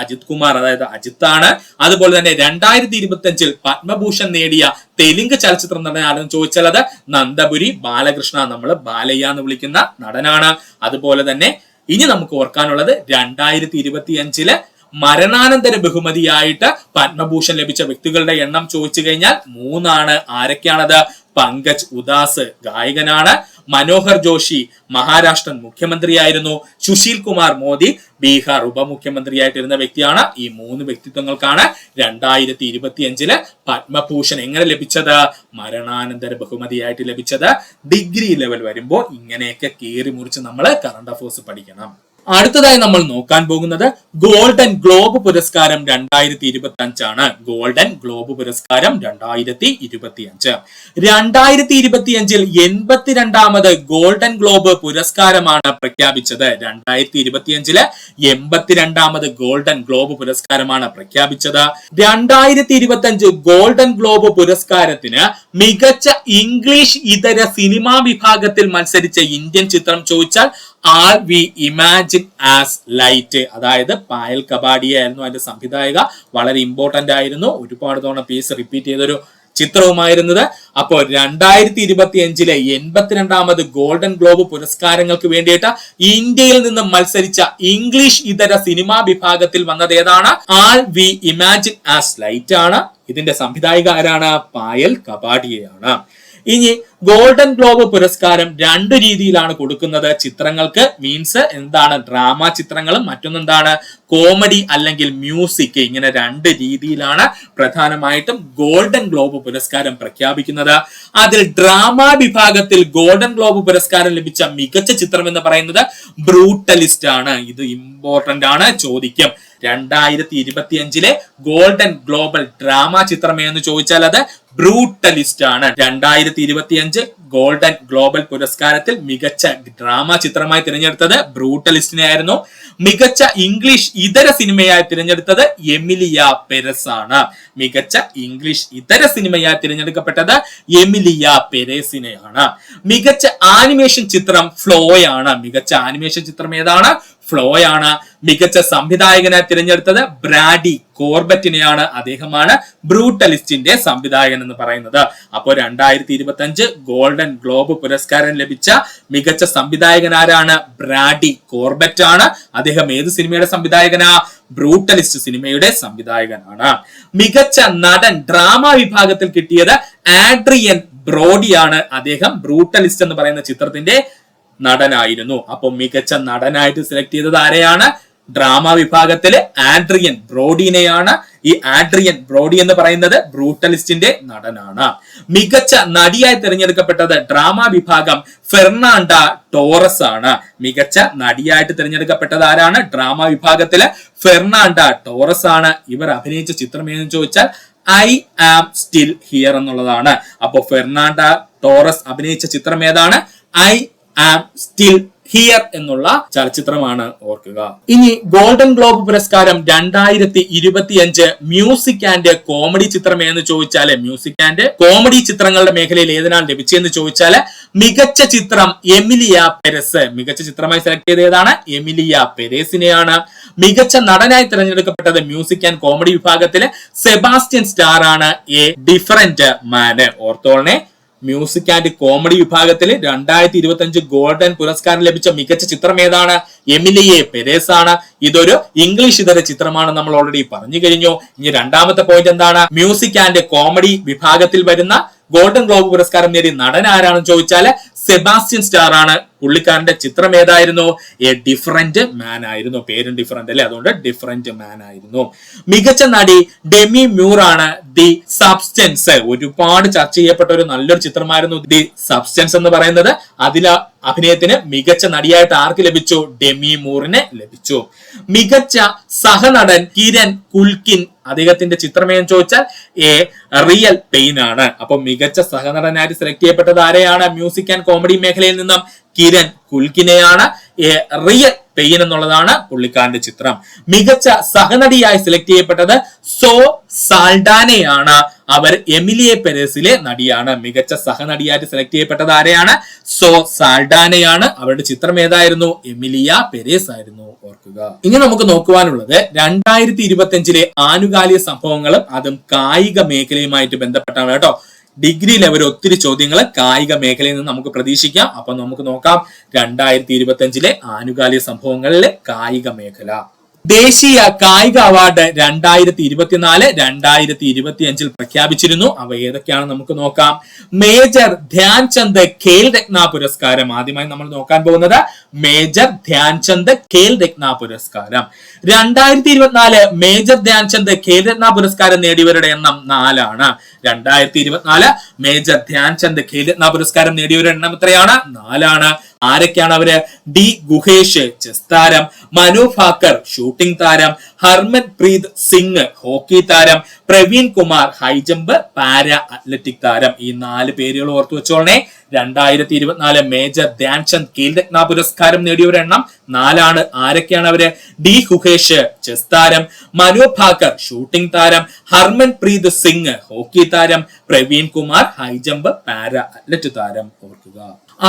അജിത് കുമാർ, അതായത് അജിത്താണ്. അതുപോലെ തന്നെ 2025 പത്മഭൂഷൺ നേടിയ തെലുങ്ക് ചലച്ചിത്ര നടനാണെന്ന് ചോദിച്ചാൽ അത് നന്ദപുരി ബാലകൃഷ്ണ, നമ്മൾ ബാലയ്യ എന്ന് വിളിക്കുന്ന നടനാണ്. അതുപോലെ തന്നെ ഇനി നമുക്ക് ഓർക്കാനുള്ളത് 2025 മരണാനന്തര ബഹുമതിയായിട്ട് പത്മഭൂഷൺ ലഭിച്ച വ്യക്തികളുടെ എണ്ണം ചോദിച്ചു കഴിഞ്ഞാൽ 3 ആരൊക്കെയാണത്? പങ്കജ് ഉദാസ് ഗായകനാണ്, മനോഹർ ജോഷി മഹാരാഷ്ട്രൻ മുഖ്യമന്ത്രിയായിരുന്നു, സുശീൽ കുമാർ മോദി ബീഹാർ ഉപമുഖ്യമന്ത്രിയായിട്ടിരുന്ന വ്യക്തിയാണ്. ഈ 3 വ്യക്തിത്വങ്ങൾക്കാണ് 2025 പത്മഭൂഷൺ എങ്ങനെ ലഭിച്ചത്? മരണാനന്തര ബഹുമതിയായിട്ട് ലഭിച്ചത്. ഡിഗ്രി ലെവൽ വരുമ്പോൾ ഇങ്ങനെയൊക്കെ കീറി മുറിച്ച് നമ്മൾ കറണ്ട് അഫയേഴ്സ് പഠിക്കണം. അടുത്തതായി നമ്മൾ നോക്കാൻ പോകുന്നത് ഗോൾഡൻ ഗ്ലോബ് പുരസ്കാരം 2025 ആണ്. ഗോൾഡൻ ഗ്ലോബ് പുരസ്കാരം 2025. 2025 82ാമത് ഗോൾഡൻ ഗ്ലോബ് പുരസ്കാരമാണ് പ്രഖ്യാപിച്ചത്. 2025 82ാമത് ഗോൾഡൻ ഗ്ലോബ് പുരസ്കാരമാണ് പ്രഖ്യാപിച്ചത്. 2025 ഗോൾഡൻ ഗ്ലോബ് പുരസ്കാരത്തിന് മികച്ച ഇംഗ്ലീഷ് ഇതര സിനിമാ വിഭാഗത്തിൽ മത്സരിച്ച ഇന്ത്യൻ ചിത്രം ചോദിച്ചാൽ all we imagine as light, അതായത് പായൽ കബാഡിയ ആയിരുന്നു അതിന്റെ സംവിധായക. വളരെ ഇമ്പോർട്ടന്റ് ആയിരുന്നു, ഒരുപാട് തവണ പീസ് റിപ്പീറ്റ് ചെയ്തൊരു ചിത്രവുമായിരുന്നത്. അപ്പോൾ 2025 82ാമത് ഗോൾഡൻ ഗ്ലോബ് പുരസ്കാരങ്ങൾക്ക് വേണ്ടിയിട്ട് ഇന്ത്യയിൽ നിന്നും മത്സരിച്ച ഇംഗ്ലീഷ് ഇതര സിനിമാ വിഭാഗത്തിൽ വന്നത് ഏതാണ്? ആൾ വി ഇമാജിൻ ആസ് ലൈറ്റ് ആണ്. ഇതിന്റെ സംവിധായിക ആരാണ്? പായൽ കബാഡിയയാണ്. ഇനി ഗോൾഡൻ ഗ്ലോബ് പുരസ്കാരം 2 രീതിയിലാണ് കൊടുക്കുന്നത് ചിത്രങ്ങൾക്ക്. മീൻസ് എന്താണ്? ഡ്രാമ ചിത്രങ്ങളും മറ്റൊന്നെന്താണ്? കോമഡി അല്ലെങ്കിൽ മ്യൂസിക്. ഇങ്ങനെ 2 രീതിയിലാണ് പ്രധാനമായിട്ടും ഗോൾഡൻ ഗ്ലോബ് പുരസ്കാരം പ്രഖ്യാപിക്കുന്നത്. അതിൽ ഡ്രാമ വിഭാഗത്തിൽ ഗോൾഡൻ ഗ്ലോബ് പുരസ്കാരം ലഭിച്ച മികച്ച ചിത്രം എന്ന് പറയുന്നത് ബ്രൂട്ടലിസ്റ്റ് ആണ്. ഇത് ഇമ്പോർട്ടന്റ് ആണ്, ചോദിക്കും. 2025 ഗോൾഡൻ ഗ്ലോബൽ ഡ്രാമ ചിത്രം എന്ന് ചോദിച്ചാൽ അത് ബ്രൂട്ടലിസ്റ്റ് ആണ്. 2025 ഗോൾഡൻ ഗ്ലോബൽ പുരസ്കാരത്തിൽ മികച്ച ഡ്രാമ ചിത്രമായി തിരഞ്ഞെടുത്തത് ബ്രൂട്ടലിസ്റ്റിനെ ആയിരുന്നു. മികച്ച ഇംഗ്ലീഷ് ഇതര സിനിമയായി തിരഞ്ഞെടുത്തത് എമിലിയ പെരസ് ആണ്. മികച്ച ഇംഗ്ലീഷ് ഇതര സിനിമയായി തിരഞ്ഞെടുക്കപ്പെട്ടത് എമിലിയ പെരേസിനെയാണ്. മികച്ച ആനിമേഷൻ ചിത്രം ഫ്ലോയാണ്. മികച്ച ആനിമേഷൻ ചിത്രം ഏതാണ്? ഫ്ലോയാണ്. മികച്ച സംവിധായകനായി തിരഞ്ഞെടുത്തത് ബ്രാഡി കോർബറ്റിനെയാണ്. അദ്ദേഹമാണ് ബ്രൂട്ടലിസ്റ്റിന്റെ സംവിധായകൻ എന്ന് പറയുന്നത്. അപ്പോൾ 2025 ഗോൾഡൻ ഗ്ലോബ് പുരസ്കാരം ലഭിച്ച മികച്ച സംവിധായകൻ ആരാണ്? ബ്രാഡി കോർബറ്റ് ആണ്. അദ്ദേഹം ഏത് സിനിമയുടെ സംവിധായകനാ? ബ്രൂട്ടലിസ്റ്റ് സിനിമയുടെ സംവിധായകനാണ്. മികച്ച നടൻ ഡ്രാമ വിഭാഗത്തിൽ കിട്ടിയത് ആഡ്രിയൻ ബ്രോഡിയാണ്. അദ്ദേഹം ബ്രൂട്ടലിസ്റ്റ് എന്ന് പറയുന്ന ചിത്രത്തിന്റെ നടനായിരുന്നു. അപ്പൊ മികച്ച നടനായിട്ട് സെലക്ട് ചെയ്തത് ആരെയാണ്? ഡ്രാമ വിഭാഗത്തില് ആഡ്രിയൻ ബ്രോഡിനെയാണ്. ഈ ആഡ്രിയൻ ബ്രോഡി എന്ന് പറയുന്നത് ബ്രൂട്ടലിസ്റ്റിന്റെ നടനാണ്. മികച്ച നടിയായി തിരഞ്ഞെടുക്കപ്പെട്ടത് ഡ്രാമ വിഭാഗം ഫെർണാണ്ട ടോറസ് ആണ്. മികച്ച നടിയായിട്ട് തിരഞ്ഞെടുക്കപ്പെട്ടത് ആരാണ്? ഡ്രാമ വിഭാഗത്തില് ഫെർണാണ്ട ടോറസ് ആണ്. ഇവർ അഭിനയിച്ച ചിത്രം ഏതെന്ന് ചോദിച്ചാൽ ഐ ആം സ്റ്റിൽ ഹിയർ എന്നുള്ളതാണ്. അപ്പൊ ഫെർണാണ്ട ടോറസ് അഭിനയിച്ച ചിത്രം ഏതാണ്? ഐ ആം സ്റ്റിൽ ഹിയർ എന്നുള്ള ചലച്ചിത്രമാണ്, ഓർക്കുക. ഇനി ഗോൾഡൻ ഗ്ലോബ് പുരസ്കാരം 2025 മ്യൂസിക് ആൻഡ് കോമഡി ചിത്രം എന്ന് ചോദിച്ചാല്, മ്യൂസിക് ആൻഡ് കോമഡി ചിത്രങ്ങളുടെ മേഖലയിൽ ഏതിനാണ് ലഭിച്ചതെന്ന് ചോദിച്ചാല് മികച്ച ചിത്രം എമിലിയ പെരസ്, മികച്ച ചിത്രമായി സെലക്ട് ചെയ്ത ഏതാണ്? എമിലിയ പെരേസിനെയാണ്. മികച്ച നടനായി തിരഞ്ഞെടുക്കപ്പെട്ടത് മ്യൂസിക് ആൻഡ് കോമഡി വിഭാഗത്തില് സെബാസ്റ്റ്യൻ സ്റ്റാർ ആണ്, എ ഡിഫറന്റ് മാന്. ഓർത്തോളനെ, മ്യൂസിക് ആൻഡ് കോമഡി വിഭാഗത്തിൽ 2025 ഗോൾഡൻ പുരസ്കാരം ലഭിച്ച മികച്ച ചിത്രം ഏതാണ്? എമിലിയെ പെരേസ് ആണ്. ഇതൊരു ഇംഗ്ലീഷ് ഇതര ചിത്രമാണ്, നമ്മൾ ഓൾറെഡി പറഞ്ഞു കഴിഞ്ഞു. ഇനി രണ്ടാമത്തെ പോയിന്റ് എന്താണ്? മ്യൂസിക് ആൻഡ് കോമഡി വിഭാഗത്തിൽ വരുന്ന ഗോൾഡൻ ഗ്ലോബ് പുരസ്കാരം നേടിയ നടൻ ആരാണെന്ന് ചോദിച്ചാല് സെബാസ്റ്റ്യൻ സ്റ്റാർ ആണ്. പുള്ളിക്കാരന്റെ ചിത്രം ഏതായിരുന്നു? എ ഡിഫറന്റ് മാൻ ആയിരുന്നു. പേരും ഡിഫറന്റ് അല്ലെ, അതുകൊണ്ട് ഡിഫറന്റ് മാൻ ആയിരുന്നു. മികച്ച നടി ഡെമി മ്യൂർ ആണ്. ദി സബ്സ്റ്റൻസ്, ഒരുപാട് ചർച്ച ചെയ്യപ്പെട്ട ഒരു നല്ലൊരു ചിത്രമായിരുന്നു ദി സബ്സ്റ്റൻസ് എന്ന് പറയുന്നത്. അതിൽ അഭിനയത്തിന് മികച്ച നടിയായിട്ട് ആർക്ക് ലഭിച്ചു? ഡെമി മൂറിന് ലഭിച്ചു. മികച്ച സഹനടൻ കിരൺ കുൽക്കിൻ, അദ്ദേഹത്തിന്റെ ചിത്രമേന്ന് ചോദിച്ചാൽ എ റിയൽ പെയിൻ ആണ്. അപ്പൊ മികച്ച സഹനടനായിട്ട് സെലക്ട് ചെയ്യപ്പെട്ടത് ആരെയാണ്? മ്യൂസിക് ആൻഡ് കോമഡി മേഖലയിൽ നിന്നും കിരൺ കുൽക്കിനെയാണ്. എ റിയൽ പെയിൻ എന്നുള്ളതാണ് പുള്ളിക്കാരന്റെ ചിത്രം. മികച്ച സഹനടിയായി സെലക്ട് ചെയ്യപ്പെട്ടത് സോ സാൽഡാനെയാണ്. അവർ എമിലിയെ പെരേസിലെ നടിയാണ്. മികച്ച സഹനടിയായിട്ട് സെലക്ട് ചെയ്യപ്പെട്ടത് ആരെയാണ്? സോ സാൽഡാനെയാണ്. അവരുടെ ചിത്രം ഏതായിരുന്നു? എമിലിയ പെരേസ് ആയിരുന്നു, ഓർക്കുക. ഇനി നമുക്ക് നോക്കുവാനുള്ളത് 2025 ആനുകാലിക സംഭവങ്ങളും അതും കായിക മേഖലയുമായിട്ട് ബന്ധപ്പെട്ടാണ് കേട്ടോ. ഡിഗ്രി ലെവൽ ഒത്തിരി ചോദ്യങ്ങൾ കായിക മേഖലയിൽ നിന്ന് നമുക്ക് പ്രതീക്ഷിക്കാം. അപ്പൊ നമുക്ക് നോക്കാം 2025 ആനുകാലിക സംഭവങ്ങളിലെ കായിക മേഖല. ദേശീയ കായിക അവാർഡ് 2024, 2025 പ്രഖ്യാപിച്ചിരുന്നു. അവ ഏതൊക്കെയാണ് നമുക്ക് നോക്കാം. മേജർ ധ്യാൻചന്ദ് ഖേൽ രത്ന പുരസ്കാരം, ആദ്യമായി നമ്മൾ നോക്കാൻ പോകുന്നത് മേജർ ധ്യാൻചന്ദ് ഖേൽ രത്ന പുരസ്കാരം. 2024 മേജർ ധ്യാൻചന്ദ് ഖേൽ രത്ന പുരസ്കാരം നേടിയവരുടെ എണ്ണം 4 ആണ്. 2024 മേജർ ധ്യാൻചന്ദ് ഖേൽ രത്ന പുരസ്കാരം നേടിയവരുടെ എണ്ണം എത്രയാണ്? 4 ആണ്. ആരൊക്കെയാണ് അവര്? ഡി ഗുഹേഷ് ചെസ് താരം, മനു ഭാക്കർ ഷൂട്ടിംഗ് താരം, ഹർമൻ പ്രീത് സിംഗ് ഹോക്കി താരം, പ്രവീൺ കുമാർ ഹൈജമ്പ് പാര അത്ലറ്റിക് താരം. ഈ 4 പേരുകൾ ഓർത്തു വെച്ചോളണേ. 2024 മേജർ ധ്യാൻചന്ദ് ഖേൽ രത്ന പുരസ്കാരം നേടിയവരുടെ എണ്ണം 4 ആണ്. ആരൊക്കെയാണ് അവര്? ഡി ഗുഹേഷ് ചെസ് താരം, മനു ഭാക്കർ ഷൂട്ടിംഗ് താരം, ഹർമൻ പ്രീത് സിംഗ് ഹോക്കി താരം, പ്രവീൺ കുമാർ ഹൈജമ്പ് പാര അത്ലറ്റ് താരം. ഓർക്കുക.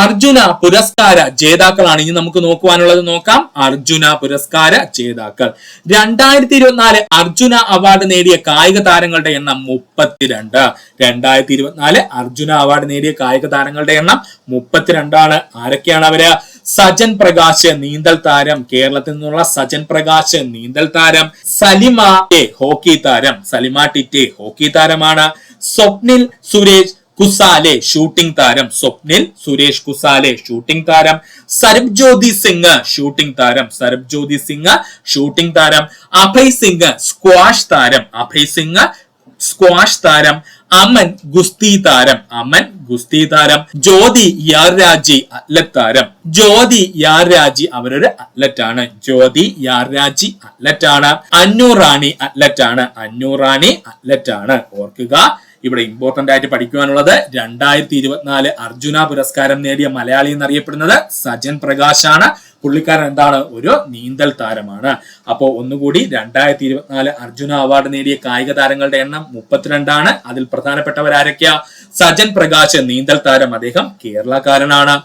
അർജുന പുരസ്കാര ജേതാക്കളാണ് ഇനി നമുക്ക് നോക്കുവാനുള്ളത്. നോക്കാം. അർജുന പുരസ്കാര ജേതാക്കൾ 2024 അർജുന അവാർഡ് നേടിയ കായിക താരങ്ങളുടെ എണ്ണം 32. 2024 അർജുന അവാർഡ് നേടിയ കായിക താരങ്ങളുടെ എണ്ണം 32 ആണ്. ആരൊക്കെയാണ് അവര്? സജൻ പ്രകാശ് നീന്തൽ താരം, കേരളത്തിൽ നിന്നുള്ള സജൻ പ്രകാശ് നീന്തൽ താരം, സലിമ ഹോക്കി താരം, സലിമ ടിറ്റെ ഹോക്കി താരമാണ്, സ്വപ്നിൽ സുരേഷ് കുസാലെ ഷൂട്ടിംഗ് താരം, സ്വപ്നിൽ സുരേഷ് കുസാലെ ഷൂട്ടിംഗ് താരം, സർബ്ജ്യോതി സിംഗ് ഷൂട്ടിംഗ് താരം, സർബ്ജ്യോതി സിംഗ് ഷൂട്ടിംഗ് താരം, അഭയ് സിംഗ് സ്ക്വാഷ് താരം, അഭയ് സിംഗ് സ്ക്വാഷ് താരം, അമൻ ഗുസ്തി താരം, അമൻ ഗുസ്തി താരം, ജ്യോതി യാർരാജി അത്ലറ്റ് താരം, ജ്യോതി യാർരാജി അവരൊരു അത്ലറ്റ് ആണ്, ജ്യോതി യാർരാജി അത്ലറ്റ് ആണ്, അന്നു റാണി അത്ലറ്റ് ആണ്, അന്നു റാണി അത്ലറ്റ് ആണ്. ഓർക്കുക, ഇവിടെ ഇമ്പോർട്ടന്റ് ആയിട്ട് പഠിക്കുവാനുള്ളത് 2024 അർജുന പുരസ്കാരം നേടിയ മലയാളി എന്നറിയപ്പെടുന്നത് സജൻ പ്രകാശ് ആണ്. പുള്ളിക്കാരൻ എന്താണ്? ഒരു നീന്തൽ താരമാണ്. അപ്പോ ഒന്നുകൂടി 2024 അർജുന അവാർഡ് നേടിയ കായിക താരങ്ങളുടെ എണ്ണം 32 ആണ്. അതിൽ പ്രധാനപ്പെട്ടവരാരൊക്കെയാ? സജൻ പ്രകാശ് നീന്തൽ താരം, അദ്ദേഹം കേരളക്കാരനാണ്.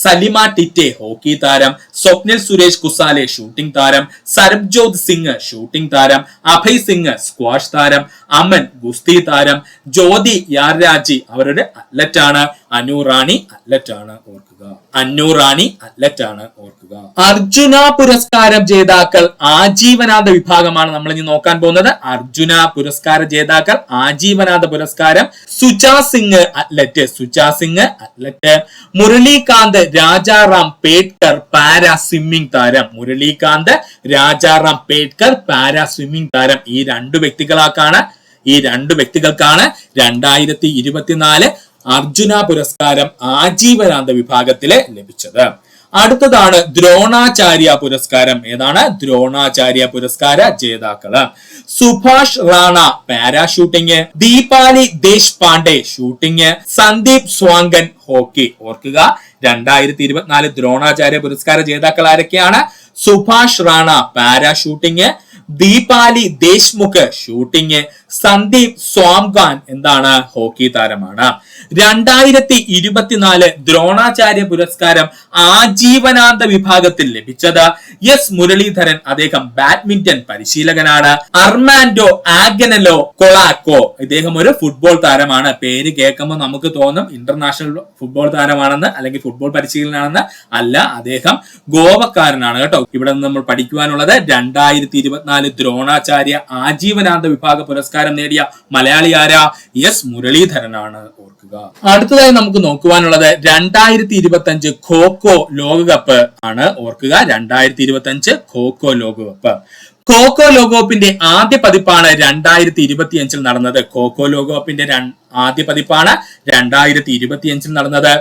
സലിമ ടിറ്റെ ഹോക്കി താരം, സ്വപ്നിൽ സുരേഷ് കുസാലെ ഷൂട്ടിംഗ് താരം, സർബ്ജ്യോത് സിംഗ് ഷൂട്ടിംഗ് താരം, അഭയ് സിംഗ് സ്ക്വാഷ് താരം, അമൻ ഗുസ്തി താരം, ജ്യോതി യാർരാജി അവരുടെ അത്ലറ്റ് ആണ്, അന്നു റാണി അത്ലറ്റ് ആണ്. ഓർക്കുക, അന്നു റാണി അത്ലറ്റ് ആണ്. ഓർക്കുക. അർജുന പുരസ്കാരം ജേതാക്കൾ ആജീവനാന്ത വിഭാഗമാണ് നമ്മൾ ഇനി നോക്കാൻ പോകുന്നത്. അർജുന പുരസ്കാര ജേതാക്കൾ ആജീവനാന്ത പുരസ്കാരം Sucha Singh athlete, Sucha Singh athlete, Murlikant Rajaram Petkar para swimming താരം, മുരളീകാന്ത് രാജാറാം പേട്കർ പാരാ സ്വിമ്മിംഗ് താരം. ഈ 2 വ്യക്തികൾക്കാണ് 2024 അർജുന പുരസ്കാരം ആജീവനാന്ത വിഭാഗത്തില് ലഭിച്ചത്. അടുത്തതാണ് ദ്രോണാചാര്യ പുരസ്കാരം. ഏതാണ്? ദ്രോണാചാര്യ പുരസ്കാര ജേതാക്കള് സുഭാഷ് റാണ പാരാഷൂട്ടിങ്, ദീപാലി ദേശ്പാണ്ഡെ ഷൂട്ടിങ്, സന്ദീപ് സ്വാങ്കൻ ഹോക്കി. ഓർക്കുക, 2024 ദ്രോണാചാര്യ പുരസ്കാര ജേതാക്കൾ ആരൊക്കെയാണ്? സുഭാഷ് റാണ പാരാഷൂട്ടിങ്, ദീപാലി ദേശ്മുഖ് ഷൂട്ടിങ്, സന്ദീപ് സ്വാംഗാൻ എന്താണ്? ഹോക്കി താരമാണ്. 2024 ദ്രോണാചാര്യ പുരസ്കാരം ആജീവനാന്ത വിഭാഗത്തിൽ ലഭിച്ചത് എസ് മുരളീധരൻ. അദ്ദേഹം ബാഡ്മിന്റൺ പരിശീലകനാണ്. അർമാൻഡോ ആഗനലോ കൊളാക്കോ ഇദ്ദേഹം ഒരു ഫുട്ബോൾ താരമാണ്. പേര് കേൾക്കുമ്പോൾ നമുക്ക് തോന്നും ഇന്റർനാഷണൽ ഫുട്ബോൾ താരമാണെന്ന് അല്ലെങ്കിൽ ഫുട്ബോൾ പരിശീലനാണെന്ന്. അല്ല, അദ്ദേഹം ഗോവക്കാരനാണ് കേട്ടോ. ഇവിടെ നിന്ന് നമ്മൾ പഠിക്കുവാനുള്ളത് 2024 ദ്രോണാചാര്യ ആജീവനാന്ത വിഭാഗ പുരസ്കാരം നേടിയ മലയാളി ആരാ? എസ് മുരളീധരനാണ്. ഓർക്കുക. അടുത്തതായി നമുക്ക് നോക്കുവാനുള്ളത് 2025 ഖോഖോ ലോകകപ്പ് ആണ്. ഓർക്കുക, 2025 ഖോഖോ ലോകകപ്പ്. ഖോഖോ ലോകകപ്പിന്റെ ആദ്യ പതിപ്പാണ് 2025 നടന്നത്. ഖോഖോ ലോകകപ്പിന്റെ ആദ്യ പതിപ്പാണ് 2025 നടന്നത്.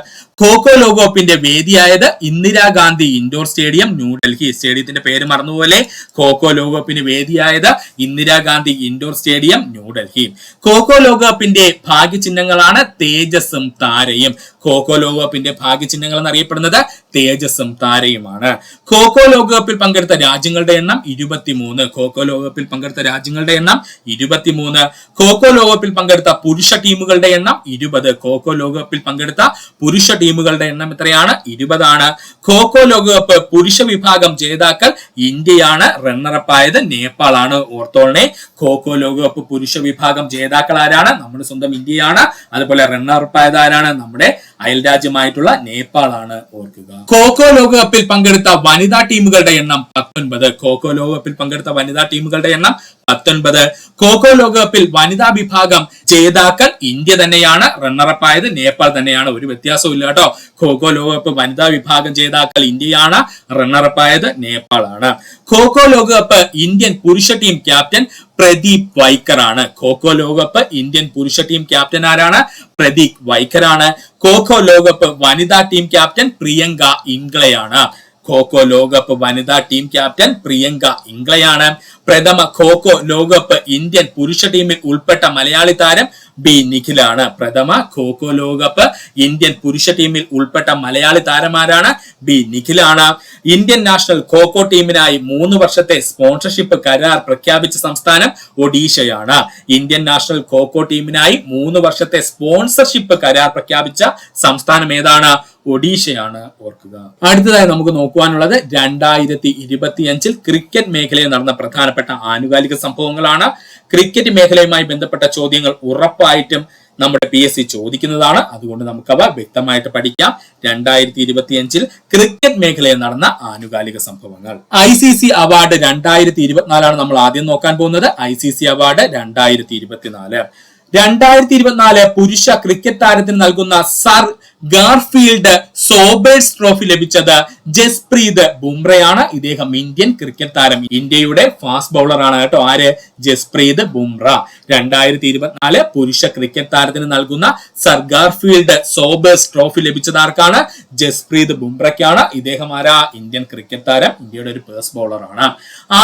ഖോഖോ ലോകകപ്പിന്റെ വേദിയായത് ഇന്ദിരാഗാന്ധി ഇൻഡോർ സ്റ്റേഡിയം, ന്യൂഡൽഹി. സ്റ്റേഡിയത്തിന്റെ പേര് മറന്നുപോലെ. ഖോഖോ ലോകകപ്പിന് വേദിയായത് ഇന്ദിരാഗാന്ധി ഇൻഡോർ സ്റ്റേഡിയം, ന്യൂഡൽഹി. ഖോഖോ ലോകകപ്പിന്റെ ഭാഗ്യചിഹ്നങ്ങളാണ് തേജസ്സും താരയും. ഖോഖോ ലോകകപ്പിന്റെ ഭാഗ്യചിഹ്നങ്ങൾ എന്നറിയപ്പെടുന്നത് തേജസ്സും താരയുമാണ്. ഖോഖോ ലോകകപ്പിൽ പങ്കെടുത്ത രാജ്യങ്ങളുടെ എണ്ണം 23. ഖോഖോ ലോകകപ്പിൽ പങ്കെടുത്ത രാജ്യങ്ങളുടെ എണ്ണം 23. ഖോഖോ ലോകകപ്പിൽ പങ്കെടുത്ത പുരുഷ ടീമുകളുടെ എണ്ണം 20. ഖോഖോ ലോകകപ്പിൽ പങ്കെടുത്ത പുരുഷ ടീമുകളുടെ എണ്ണം എത്രയാണ്? 20 ആണ്. ഖോഖോ ലോകകപ്പ് പുരുഷ വിഭാഗം ജേതാക്കൾ ഇന്ത്യയാണ്. റണ്ണറപ്പ് ആയത് നേപ്പാളാണ്. ഓർത്തോളനെ, ഖോഖോ ലോകകപ്പ് പുരുഷ വിഭാഗം ജേതാക്കൾ ആരാണ്? നമ്മുടെ സ്വന്തം ഇന്ത്യയാണ്. അതുപോലെ റണ്ണറപ്പ് ആയത് ആരാണ്? നമ്മുടെ അയൽരാജ്യമായിട്ടുള്ള നേപ്പാളാണ്. ഓർക്കുക. ഖോഖോ ലോകകപ്പിൽ പങ്കെടുത്ത വനിതാ ടീമുകളുടെ എണ്ണം 19. ഖോഖോ ലോകകപ്പിൽ പങ്കെടുത്ത വനിതാ ടീമുകളുടെ എണ്ണം 19. ഖോഖോ ലോകകപ്പിൽ വനിതാ വിഭാഗം ജേതാക്കൾ ഇന്ത്യ തന്നെയാണ്. റണ്ണറപ്പ് ആയത് നേപ്പാൾ തന്നെയാണ്. ഒരു വ്യത്യാസവും ഇല്ല കേട്ടോ. ഖോഖോ ലോകകപ്പ് വനിതാ വിഭാഗം ജേതാക്കൾ ഇന്ത്യയാണ്. റണ്ണറപ്പ് ആയത് നേപ്പാളാണ്. ഖോഖോ ലോകകപ്പ് ഇന്ത്യൻ പുരുഷ ടീം ക്യാപ്റ്റൻ പ്രദീപ് വൈക്കർ ആണ്. ഖോഖോ ലോകകപ്പ് ഇന്ത്യൻ പുരുഷ ടീം ക്യാപ്റ്റൻ ആരാണ്? പ്രദീപ് വൈക്കർ ആണ്. ഖോഖോ ലോകകപ്പ് വനിതാ ടീം ക്യാപ്റ്റൻ പ്രിയങ്ക ഇംഗ്ലയാണ്. ഖോഖോ ലോകകപ്പ് വനിതാ ടീം ക്യാപ്റ്റൻ പ്രിയങ്ക ഇംഗ്ലയാണ്. പ്രഥമ ഖോഖോ ലോകകപ്പ് ഇന്ത്യൻ പുരുഷ ടീമിൽ ഉൾപ്പെട്ട മലയാളി താരം ബി നിഖിലാണ്. പ്രഥമ ഖോഖോ ലോകകപ്പ് ഇന്ത്യൻ പുരുഷ ടീമിൽ ഉൾപ്പെട്ട മലയാളി താരമാരാണ്? ബി നിഖിലാണ്. ഇന്ത്യൻ നാഷണൽ ഖോഖോ ടീമിനായി 3 വർഷത്തെ സ്പോൺസർഷിപ്പ് കരാർ പ്രഖ്യാപിച്ച സംസ്ഥാനം ഒഡീഷയാണ്. ഇന്ത്യൻ നാഷണൽ ഖോഖോ ടീമിനായി 3 വർഷത്തെ സ്പോൺസർഷിപ്പ് കരാർ പ്രഖ്യാപിച്ച സംസ്ഥാനം ഏതാണ്? ഒഡീഷയാണ്. ഓർക്കുക. അടുത്തതായി നമുക്ക് നോക്കുവാനുള്ളത് 2025 ക്രിക്കറ്റ് മേഖലയിൽ നടന്ന പ്രധാനപ്പെട്ട ആനുകാലിക സംഭവങ്ങളാണ്. ക്രിക്കറ്റ് മേഖലയുമായി ബന്ധപ്പെട്ട ചോദ്യങ്ങൾ ഉറപ്പായിട്ടും നമ്മുടെ PSC ചോദിക്കുന്നതാണ്. അതുകൊണ്ട് നമുക്കവ വ്യക്തമായിട്ട് പഠിക്കാം. 2025 ക്രിക്കറ്റ് മേഖലയിൽ നടന്ന ആനുകാലിക സംഭവങ്ങൾ. ICC അവാർഡ് 2024 നമ്മൾ ആദ്യം നോക്കാൻ പോകുന്നത്. ICC award 2024. 2024 പുരുഷ ക്രിക്കറ്റ് താരത്തിന് നൽകുന്ന സർ ഗാർഫീൽഡ് സോബേഴ്സ് ട്രോഫി ലഭിച്ചത് ജസ്പ്രീത് ബുംറയാണ്. ഇദ്ദേഹം ഇന്ത്യൻ ക്രിക്കറ്റ് താരം, ഇന്ത്യയുടെ ഫാസ്റ്റ് ബൗളർ ആണ് കേട്ടോ. ആര്? ജസ്പ്രീത് ബുംറ. 2024 പുരുഷ ക്രിക്കറ്റ് താരത്തിന് നൽകുന്ന സർ ഗാർഫീൽഡ് സോബേഴ്സ് ട്രോഫി ലഭിച്ചത് ആർക്കാണ്? ജസ്പ്രീത് ബുംറയ്ക്കാണ്. ഇദ്ദേഹം ആരാ? ഇന്ത്യൻ ക്രിക്കറ്റ് താരം, ഇന്ത്യയുടെ ഒരു പേസ് ബൗളർ ആണ്.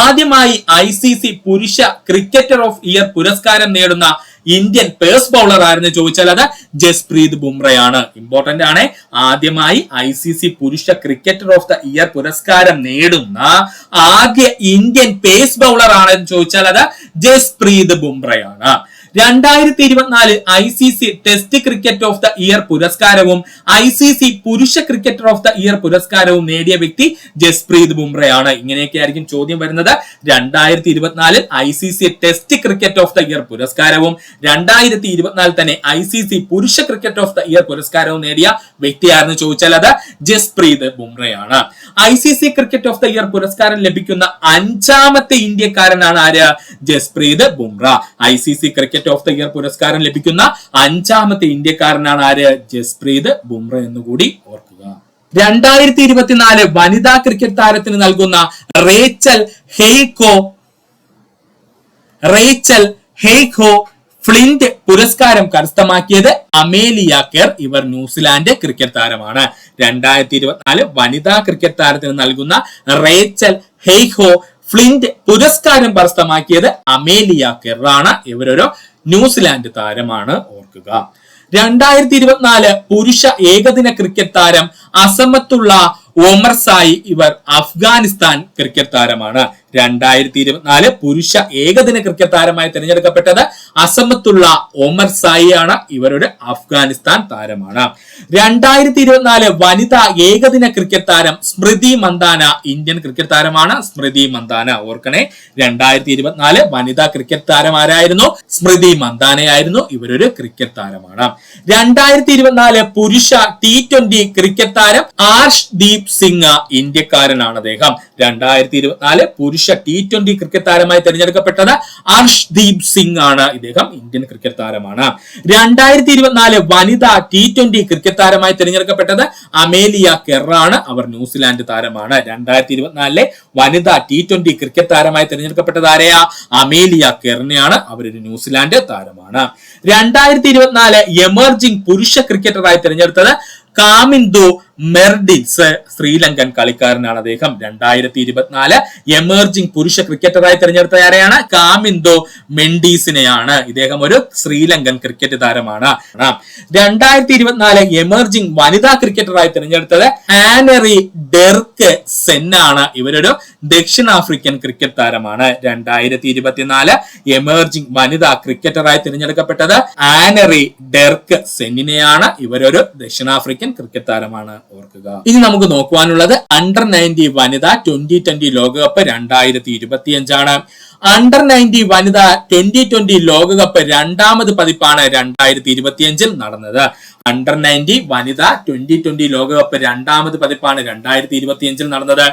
ആദ്യമായി ICC പുരുഷ ക്രിക്കറ്റർ ഓഫ് ഇയർ പുരസ്കാരം നേടുന്ന ഇന്ത്യൻ പേസ് ബൗളർ ആരെന്ന് ചോദിച്ചാൽ അത് ജസ്പ്രീത് ബുംറയാണ്. ഇമ്പോർട്ടന്റ് ആണ്. ആദ്യമായി ICC പുരുഷ ക്രിക്കറ്റർ ഓഫ് ദ ഇയർ പുരസ്കാരം നേടുന്ന ആദ്യ ഇന്ത്യൻ പേസ് ബൗളർ ആണെന്ന് ചോദിച്ചാൽ അത് ജസ്പ്രീത് ബുംറയാണ്. 2024 ICC test cricket of the year പുരസ്കാരവും ICC പുരുഷ ക്രിക്കറ്റർ ഓഫ് ദ ഇയർ പുരസ്കാരവും നേടിയ വ്യക്തി ജസ്പ്രീത് ബുംറയാണ്. ഇങ്ങനെയൊക്കെ ആയിരിക്കും ചോദ്യം വരുന്നത്. 2024 ICC test cricket of the year പുരസ്കാരവും 2024 തന്നെ ICC പുരുഷ ക്രിക്കറ്റ് ഓഫ് ദ ഇയർ പുരസ്കാരവും നേടിയ വ്യക്തിയാണെന്ന് ചോദിച്ചാൽ അത് ജസ്പ്രീത് ബുംറയാണ്. ICC cricket of the year പുരസ്കാരം ലഭിക്കുന്ന 5ാമത്തെ ഇന്ത്യക്കാരനാണ് ആര്? Jasprit Bumrah. ICC cricket of the year പുരസ്കാരം ലഭിക്കുന്ന 5ാമത്തെ ഇന്ത്യക്കാരനാണ് ആര്? ജസ്പ്രീത് ബുംറ എന്നുകൂടി ഓർക്കുക. 2024 വനിതാ ക്രിക്കറ്റ് താരത്തിന് നൽകുന്ന റേച്ചൽ ഹെയ്കോ ഫ്ലിന്റ് പുരസ്കാരം കരസ്ഥമാക്കിയത് അമേലിയ കെർ. ഇവർ ന്യൂസിലാൻഡ് ക്രിക്കറ്റ് താരമാണ്. 2024 വനിതാ ക്രിക്കറ്റ് താരത്തിന് നൽകുന്ന റേച്ചൽ ഹെയ്ഹോ ഫ്ലിന്റ് പുരസ്കാരം കരസ്ഥമാക്കിയത് അമേലിയ കെർ ആണ്. ഇവരൊരു ന്യൂസിലാൻഡ് താരമാണ്, ഓർക്കുക. 2024 പുരുഷ ഏകദിന ക്രിക്കറ്റ് താരം അസമത്തുള്ള ഒമർ സായി. ഇവർ അഫ്ഗാനിസ്ഥാൻ ക്രിക്കറ്റ് താരമാണ്. 2024 പുരുഷ ഏകദിന ക്രിക്കറ്റ് താരമായി തിരഞ്ഞെടുക്കപ്പെട്ടത് അസമത്തുള്ള ഒമർ സായി ആണ്. ഇവരുടെ അഫ്ഗാനിസ്ഥാൻ താരമാണ്. 2024 വനിതാ ഏകദിന ക്രിക്കറ്റ് താരം സ്മൃതി മന്ദാന. ഇന്ത്യൻ ക്രിക്കറ്റ് താരമാണ് സ്മൃതി മന്ദാന, ഓർക്കണേ. 2024 വനിതാ ക്രിക്കറ്റ് താരം ആരായിരുന്നു? സ്മൃതി മന്ദാനയായിരുന്നു. ഇവരൊരു ക്രിക്കറ്റ് താരമാണ്. 2024 പുരുഷ T20 ക്രിക്കറ്റ് താരം ആർഷ്ദീപ് സിംഗ്. ഇന്ത്യക്കാരനാണ് അദ്ദേഹം. 2024 പുരുഷ T20 ക്രിക്കറ്റ് താരമായി തിരഞ്ഞെടുക്കപ്പെട്ടത് അർഷ്ദീപ് സിംഗ് ആണ്. ഇദ്ദേഹം ഇന്ത്യൻ ക്രിക്കറ്റ് താരമാണ്. 2024 വനിതാ T20 ക്രിക്കറ്റ് താരമായി തിരഞ്ഞെടുക്കപ്പെട്ടത് അമേലിയ കെർ ആണ്. അവർ ന്യൂസിലാൻഡ് താരമാണ്. 2024 വനിതാ T20 ക്രിക്കറ്റ് താരമായി തിരഞ്ഞെടുക്കപ്പെട്ടത് ആരെയാ? അമേലിയ കെറിനെയാണ്. അവരൊരു ന്യൂസിലാൻഡ് താരമാണ്. 2024 എമർജിംഗ് പുരുഷ ക്രിക്കറ്ററായി തിരഞ്ഞെടുത്തത് കാമിന്ദു മെർഡിൻസ്. ശ്രീലങ്കൻ കളിക്കാരനാണ് അദ്ദേഹം. 2024 എമർജിംഗ് പുരുഷ ക്രിക്കറ്ററായി തിരഞ്ഞെടുത്ത ആരെയാണ്? കാമിന്ദു മെൻഡീസിനെയാണ്. ഇദ്ദേഹം ഒരു ശ്രീലങ്കൻ ക്രിക്കറ്റ് താരമാണ്. 2024 എമർജിംഗ് വനിതാ ക്രിക്കറ്ററായി തിരഞ്ഞെടുത്തത് ആനറി ഡെർക്ക് സെൻ ആണ്. ഇവരൊരു ദക്ഷിണാഫ്രിക്കൻ ക്രിക്കറ്റ് താരമാണ്. 2024 എമർജിംഗ് വനിതാ ക്രിക്കറ്ററായി തിരഞ്ഞെടുക്കപ്പെട്ടത് ആനറി ഡെർക്ക് സെന്നിനെയാണ്. ഇവരൊരു ദക്ഷിണാഫ്രിക്കൻ ക്രിക്കറ്റ് താരമാണ്, ഓർക്കുക. ഇനി നമുക്ക് നോക്കുവാനുള്ളത് അണ്ടർ 90 വനിതാ 2020 ലോകകപ്പ് 2025 ആണ്. അണ്ടർ 90 വനിതാ 2020 ലോകകപ്പ് രണ്ടാമത് പതിപ്പാണ് 2025 നടന്നത്. അണ്ടർ 90 വനിതാ 2020 ലോകകപ്പ് രണ്ടാമത് പതിപ്പാണ് 2025 നടന്നത്.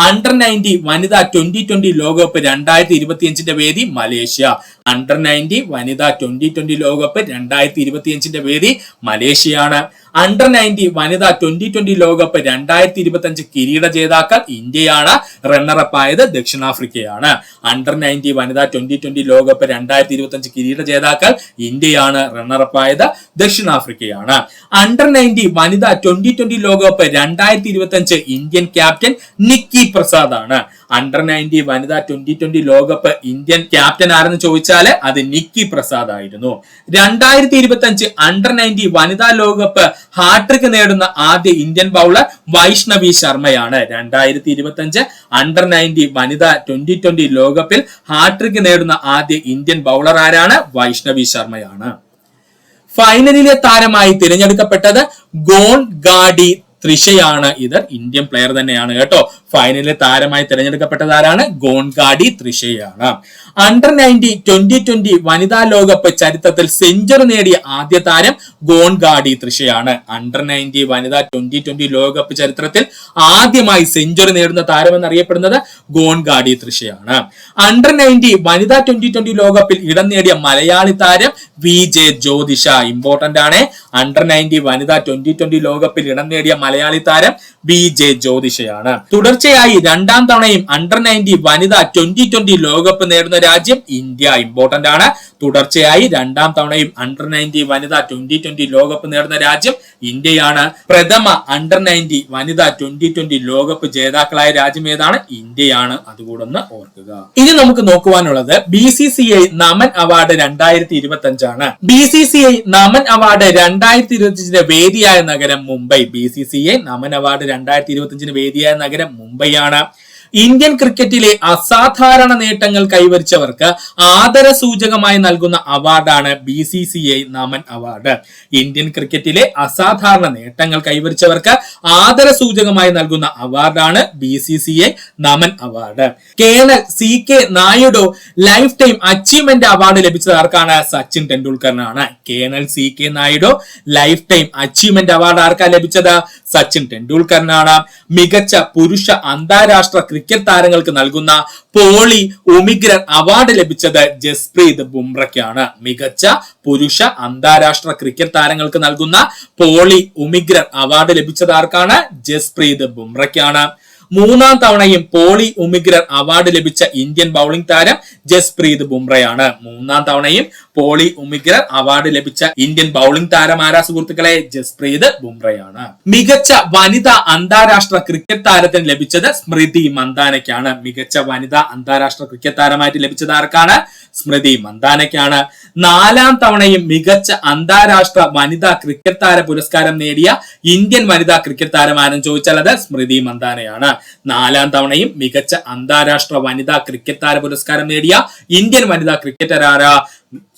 അണ്ടർ 90 വനിതാ 2020 ലോകകപ്പ് 2025 വേദി മലേഷ്യ. അണ്ടർ 90 വനിതാ 2020 ലോകകപ്പ് 2025 വേദി മലേഷ്യയാണ്. അണ്ടർ 90 വനിതാ 2020 ലോകകപ്പ് 2025 കിരീട ജേതാക്കൾ ഇന്ത്യയാണ്. റണ്ണറപ്പ് ആയത് ദക്ഷിണാഫ്രിക്കയാണ്. അണ്ടർ 90 വനിതാ 2020 ലോകകപ്പ് 2025 കിരീട ജേതാക്കൾ ഇന്ത്യയാണ്. റണ്ണറപ്പ് ആയത് ദക്ഷിണാഫ്രിക്കയാണ്. അണ്ടർ 90 വനിതാ 2020 ലോകകപ്പ് 2025 ഇന്ത്യൻ ക്യാപ്റ്റൻ നിക്കി പ്രസാദ് ആണ്. അണ്ടർ 90 വനിതാ 2020 ലോകകപ്പ് ഇന്ത്യൻ ക്യാപ്റ്റൻ ആരെന്ന് ചോദിച്ചാല് അത് നിക്കി പ്രസാദ് ആയിരുന്നു. 2025 അണ്ടർ 90 വനിതാ ലോകകപ്പ് ഹാട്രിക് നേടുന്ന ആദ്യ ഇന്ത്യൻ ബൗളർ വൈഷ്ണവി ശർമ്മയാണ്. 2025 അണ്ടർ 90 വനിതാ 2020 ലോകകപ്പിൽ ഹാട്രിക് നേടുന്ന ആദ്യ ഇന്ത്യൻ ബൗളർ ആരാണ്? വൈഷ്ണവി ശർമ്മയാണ്. ഫൈനലിലെ താരമായി തിരഞ്ഞെടുക്കപ്പെട്ടത് ഗോൺ ഗാഡി ത്രിഷയാണ്. ഇത് ഇന്ത്യൻ പ്ലെയർ തന്നെയാണ് കേട്ടോ. ഫൈനലിലെ താരമായി തിരഞ്ഞെടുക്കപ്പെട്ടത് ആരാണ്? ഗോൺഗാഡി ത്രിഷയാണ്. അണ്ടർ 90 2020 വനിതാ ലോകകപ്പ് ചരിത്രത്തിൽ സെഞ്ചുറി നേടിയ ആദ്യ താരം ഗോൺഗാഡി ത്രിഷയാണ്. അണ്ടർ 90 വനിതാ 2020 ലോകകപ്പ് ചരിത്രത്തിൽ ആദ്യമായി സെഞ്ചുറി നേടുന്ന താരം എന്നറിയപ്പെടുന്നത് ഗോൺഗാഡി ത്രിഷയാണ്. അണ്ടർ 90 വനിതാ 2020 ലോകകപ്പിൽ ഇടം നേടിയ മലയാളി താരം VJ ജ്യോതിഷ. ഇമ്പോർട്ടന്റ് ആണ്. അണ്ടർ 90 വനിതാ 2020 ലോകകപ്പിൽ ഇടം നേടിയ മലയാളി താരം VJ ജ്യോതിഷയാണ്. തുടർച്ചയായി രണ്ടാം തവണയും അണ്ടർ 90 വനിതാ 2020 ലോകകപ്പ് നേടുന്ന രാജ്യം ഇന്ത്യ. ഇമ്പോർട്ടന്റ് ആണ്. തുടർച്ചയായി രണ്ടാം തവണയും അണ്ടർ 90 വനിതാ 2020 ലോകകപ്പ് നേടുന്ന രാജ്യം ഇന്ത്യയാണ്. പ്രഥമ അണ്ടർ 90 വനിതാ 2020 ലോകകപ്പ് ജേതാക്കളായ രാജ്യം ഏതാണ്? ഇന്ത്യയാണ്. അതുകൂടെ ഒന്ന് ഓർക്കുക. ഇനി നമുക്ക് നോക്കുവാനുള്ളത് BCCI നമൻ അവാർഡ് 2025 ആണ്. BCCI നമൻ അവാർഡ് 2025 വേദിയായ നഗരം മുംബൈ. BCCI നമൻ അവാർഡ് 2025 വേദിയായ നഗരം മുംബൈയാണ്. ഇന്ത്യൻ ക്രിക്കറ്റിലെ അസാധാരണ നേട്ടങ്ങൾ കൈവരിച്ചവർക്ക് ആദരസൂചകമായി നൽകുന്ന അവാർഡാണ് BCCI നമൻ അവാർഡ്. ഇന്ത്യൻ ക്രിക്കറ്റിലെ അസാധാരണ നേട്ടങ്ങൾ കൈവരിച്ചവർക്ക് ആദരസൂചകമായി നൽകുന്ന അവാർഡാണ് BCCI Naman award. Colonel CK Naidu lifetime achievement award ലഭിച്ചത് ആർക്കാണ്? സച്ചിൻ ടെണ്ടുൽക്കറിനാണ്. Colonel CK Naidu lifetime achievement award ആർക്കാ ലഭിച്ചത്? സച്ചിൻ ടെണ്ടുൽക്കറിനാണ്. മികച്ച പുരുഷ അന്താരാഷ്ട്ര ക്രിക്കറ്റ് താരങ്ങൾക്ക് നൽകുന്ന പോളി ഒമിഗ്രൻ അവാർഡ് ലഭിച്ചത് ജസ്പ്രീത് ബുംറയ്ക്കാണ്. മികച്ച പുരുഷ അന്താരാഷ്ട്ര ക്രിക്കറ്റ് താരങ്ങൾക്ക് നൽകുന്ന പോളി ഒമിഗ്രൻ അവാർഡ് ലഭിച്ചത് ആർക്കാണ്? ജസ്പ്രീത് ബുംറയ്ക്കാണ്. മൂന്നാം തവണയും പോളി ഉമിഗ്രർ അവാർഡ് ലഭിച്ച ഇന്ത്യൻ ബൗളിംഗ് താരം ജസ്പ്രീത് ബുംറയാണ്. മൂന്നാം തവണയും പോളി ഉമിഗ്രർ അവാർഡ് ലഭിച്ച ഇന്ത്യൻ ബൗളിംഗ് താരം ആരാ സുഹൃത്തുക്കളെ? ജസ്പ്രീത് ബുംറയാണ്. മികച്ച വനിതാ അന്താരാഷ്ട്ര ക്രിക്കറ്റ് താരത്തിന് ലഭിച്ചത് സ്മൃതി മന്ദാനയ്ക്കാണ്. മികച്ച വനിതാ അന്താരാഷ്ട്ര ക്രിക്കറ്റ് താരമായിട്ട് ലഭിച്ചത് ആർക്കാണ്? സ്മൃതി മന്ദാനയ്ക്കാണ്. നാലാം തവണയും മികച്ച അന്താരാഷ്ട്ര വനിതാ ക്രിക്കറ്റ് താര പുരസ്കാരം നേടിയ ഇന്ത്യൻ വനിതാ ക്രിക്കറ്റ് താരം ആരെന്ന് ചോദിച്ചാൽ അത് സ്മൃതി മന്ദാനയാണ്. നാലാം തവണയും മികച്ച അന്താരാഷ്ട്ര വനിതാ ക്രിക്കറ്റ് താര പുരസ്കാരം നേടിയ ഇന്ത്യൻ വനിതാ ക്രിക്കറ്റർ ആരാ?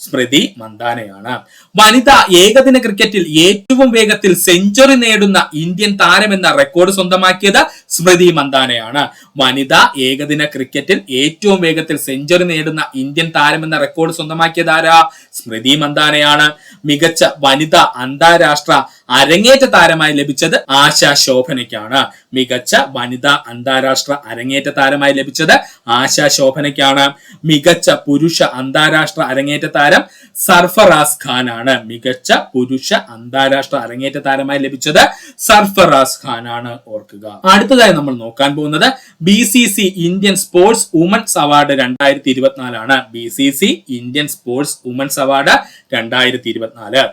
സ്മൃതി മന്ദാനയാണ്. വനിതാ ഏകദിന ക്രിക്കറ്റിൽ ഏറ്റവും വേഗത്തിൽ സെഞ്ചുറി നേടുന്ന ഇന്ത്യൻ താരം എന്ന റെക്കോർഡ് സ്വന്തമാക്കിയത് സ്മൃതി മന്ദാനയാണ്. വനിതാ ഏകദിന ക്രിക്കറ്റിൽ ഏറ്റവും വേഗത്തിൽ സെഞ്ചുറി നേടുന്ന ഇന്ത്യൻ താരം എന്ന റെക്കോർഡ് സ്വന്തമാക്കിയത് ആരാ? സ്മൃതി മന്ദാനയാണ്. മികച്ച വനിതാ അന്താരാഷ്ട്ര അരങ്ങേറ്റ താരമായി ലഭിച്ചത് ആശാ ശോഭനയ്ക്കാണ്. മികച്ച വനിതാ അന്താരാഷ്ട്ര അരങ്ങേറ്റ താരമായി ലഭിച്ചത് ആശാ ശോഭനയ്ക്കാണ്. മികച്ച പുരുഷ അന്താരാഷ്ട്ര അരങ്ങേറ്റ താരം സർഫറാസ് ഖാൻ ആണ്. മികച്ച പുരുഷ അന്താരാഷ്ട്ര അരങ്ങേറ്റ താരമായി ലഭിച്ചത് സർഫറാസ് ഖാൻ ആണ്. ഓർക്കുക. അടുത്തതായി നമ്മൾ നോക്കാൻ പോകുന്നത് BCC Indian sports women's award 2024 ആണ്. BCC Indian sports women's award 2024.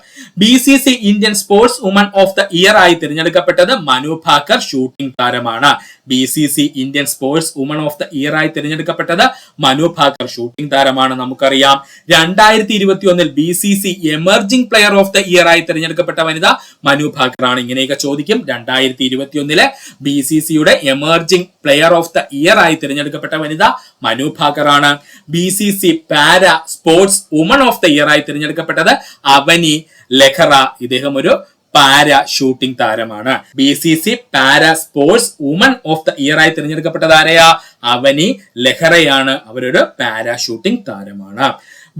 BCC Indian sportswoman of the year ആയി തിരഞ്ഞെടുക്കപ്പെട്ടത് മനു ഭാക്കർ ഷൂട്ടിംഗ് താരമാണ്. BCC Indian sportswoman of the year ആയി തിരഞ്ഞെടുക്കപ്പെട്ടത് മനു ഭാക്കർ ഷൂട്ടിംഗ് താരമാണ്. നമുക്കറിയാം 2021 BCC emerging player of the year ആയി തിരഞ്ഞെടുക്കപ്പെട്ട വനിത മനു ഭാക്കർ ആണ്. ഇങ്ങനെയൊക്കെ ചോദിക്കും. 2021 BCCയുടെ emerging player of the year ആയി തിരഞ്ഞെടുക്കപ്പെട്ട വനിത മനു ഭാക്കർ ആണ്. BCC പാര sports woman of the year ആയി തിരഞ്ഞെടുക്കപ്പെട്ടത് അവനി ലെഹറ. ഇദ്ദേഹം ഒരു പാര ഷൂട്ടിംഗ് താരമാണ്. BCC പാര sports woman of the year ആയി തിരഞ്ഞെടുക്കപ്പെട്ടത് ആരെയാ? അവനി ലെഹറയാണ്. അവരൊരു പാര ഷൂട്ടിംഗ് താരമാണ്.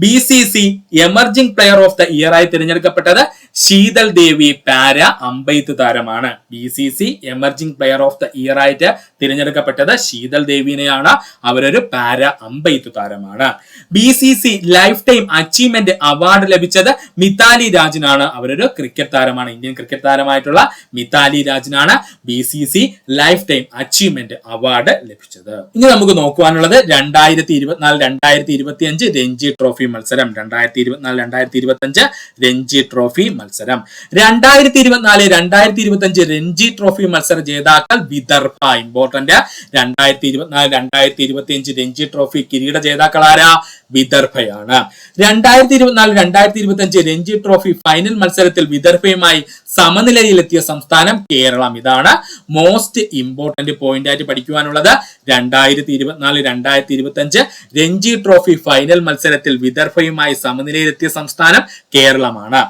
BCC emerging player of the year ആയി തിരഞ്ഞെടുക്കപ്പെട്ടത് ശീതൽ ദേവി പാര അമ്പെയ്ത്ത് താരമാണ്. BCC emerging player of the year ആയിട്ട് തിരഞ്ഞെടുക്കപ്പെട്ടത് ശീതൽ ദേവിനെയാണ്. അവരൊരു പാര അമ്പെയ്ത്ത് താരമാണ്. BCC lifetime achievement award ലഭിച്ചത് മിതാലി രാജിനാണ്. അവരൊരു ക്രിക്കറ്റ് താരമാണ്. ഇന്ത്യൻ ക്രിക്കറ്റ് താരമായിട്ടുള്ള മിതാലി രാജിനാണ് BCC lifetime achievement award ലഭിച്ചത്. ഇനി നമുക്ക് നോക്കുവാനുള്ളത് 2024-2025 രഞ്ജി ട്രോഫി മത്സരം. 2024-2025 രഞ്ജി ട്രോഫി മത്സരം. 2024-2025 രഞ്ജി ട്രോഫി മത്സര ജേതാക്കൾ വിദർഭ. ഇമ്പോർട്ടന്റ്. 2024-2025 രഞ്ജി ട്രോഫി കിരീട ജേതാക്കൾ ആരാ? വിദർഭയാണ്. 2024-2025 രഞ്ജി ട്രോഫി ഫൈനൽ മത്സരത്തിൽ വിദർഭയുമായി സമനിലയിലെത്തിയ സംസ്ഥാനം കേരളം. ഇതാണ് മോസ്റ്റ് ഇമ്പോർട്ടന്റ് പോയിന്റ് ആയിട്ട് പഠിക്കുവാനുള്ളത്. 2024-2025 രഞ്ജി ട്രോഫി ഫൈനൽ മത്സരത്തിൽ വിദർഭയുമായി സമനിലയിലെത്തിയ സംസ്ഥാനം കേരളമാണ്.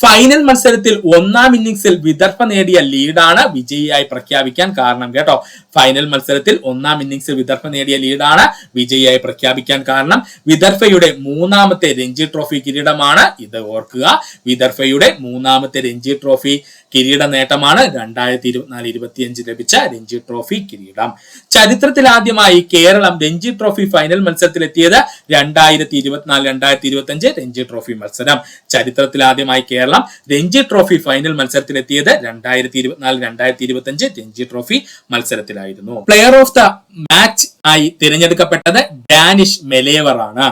ഫൈനൽ മത്സരത്തിൽ ഒന്നാം ഇന്നിംഗ്സിൽ വിദർഭ നേടിയ ലീഡാണ് വിജയിയായി പ്രഖ്യാപിക്കാൻ കാരണം കേട്ടോ. ഫൈനൽ മത്സരത്തിൽ ഒന്നാം ഇന്നിംഗ്സിൽ വിദർഭ നേടിയ ലീഡാണ് വിജയിയായി പ്രഖ്യാപിക്കാൻ കാരണം. വിദർഭയുടെ മൂന്നാമത്തെ രഞ്ജി ട്രോഫി കിരീടമാണ് ഇത്. ഓർക്കുക. വിദർഭയുടെ മൂന്നാമത്തെ രഞ്ജി ട്രോഫി കിരീട നേട്ടമാണ് 2024-25 ലഭിച്ച രഞ്ജി ട്രോഫി കിരീടം. ചരിത്രത്തിൽ ആദ്യമായി കേരളം രഞ്ജി ട്രോഫി ഫൈനൽ മത്സരത്തിലെത്തിയത് 2024-2025 രഞ്ജി ട്രോഫി മത്സരം. ചരിത്രത്തിൽ ആദ്യമായി കേരളം രഞ്ജി ട്രോഫി ഫൈനൽ മത്സരത്തിലെത്തിയത് 2024-2025 രഞ്ജി ട്രോഫി മത്സരത്തിലായിരുന്നു. പ്ലെയർ ഓഫ് ദ മാച്ച് ആയി തിരഞ്ഞെടുക്കപ്പെട്ടത് ഡാനിഷ് മെലേവർ ആണ്.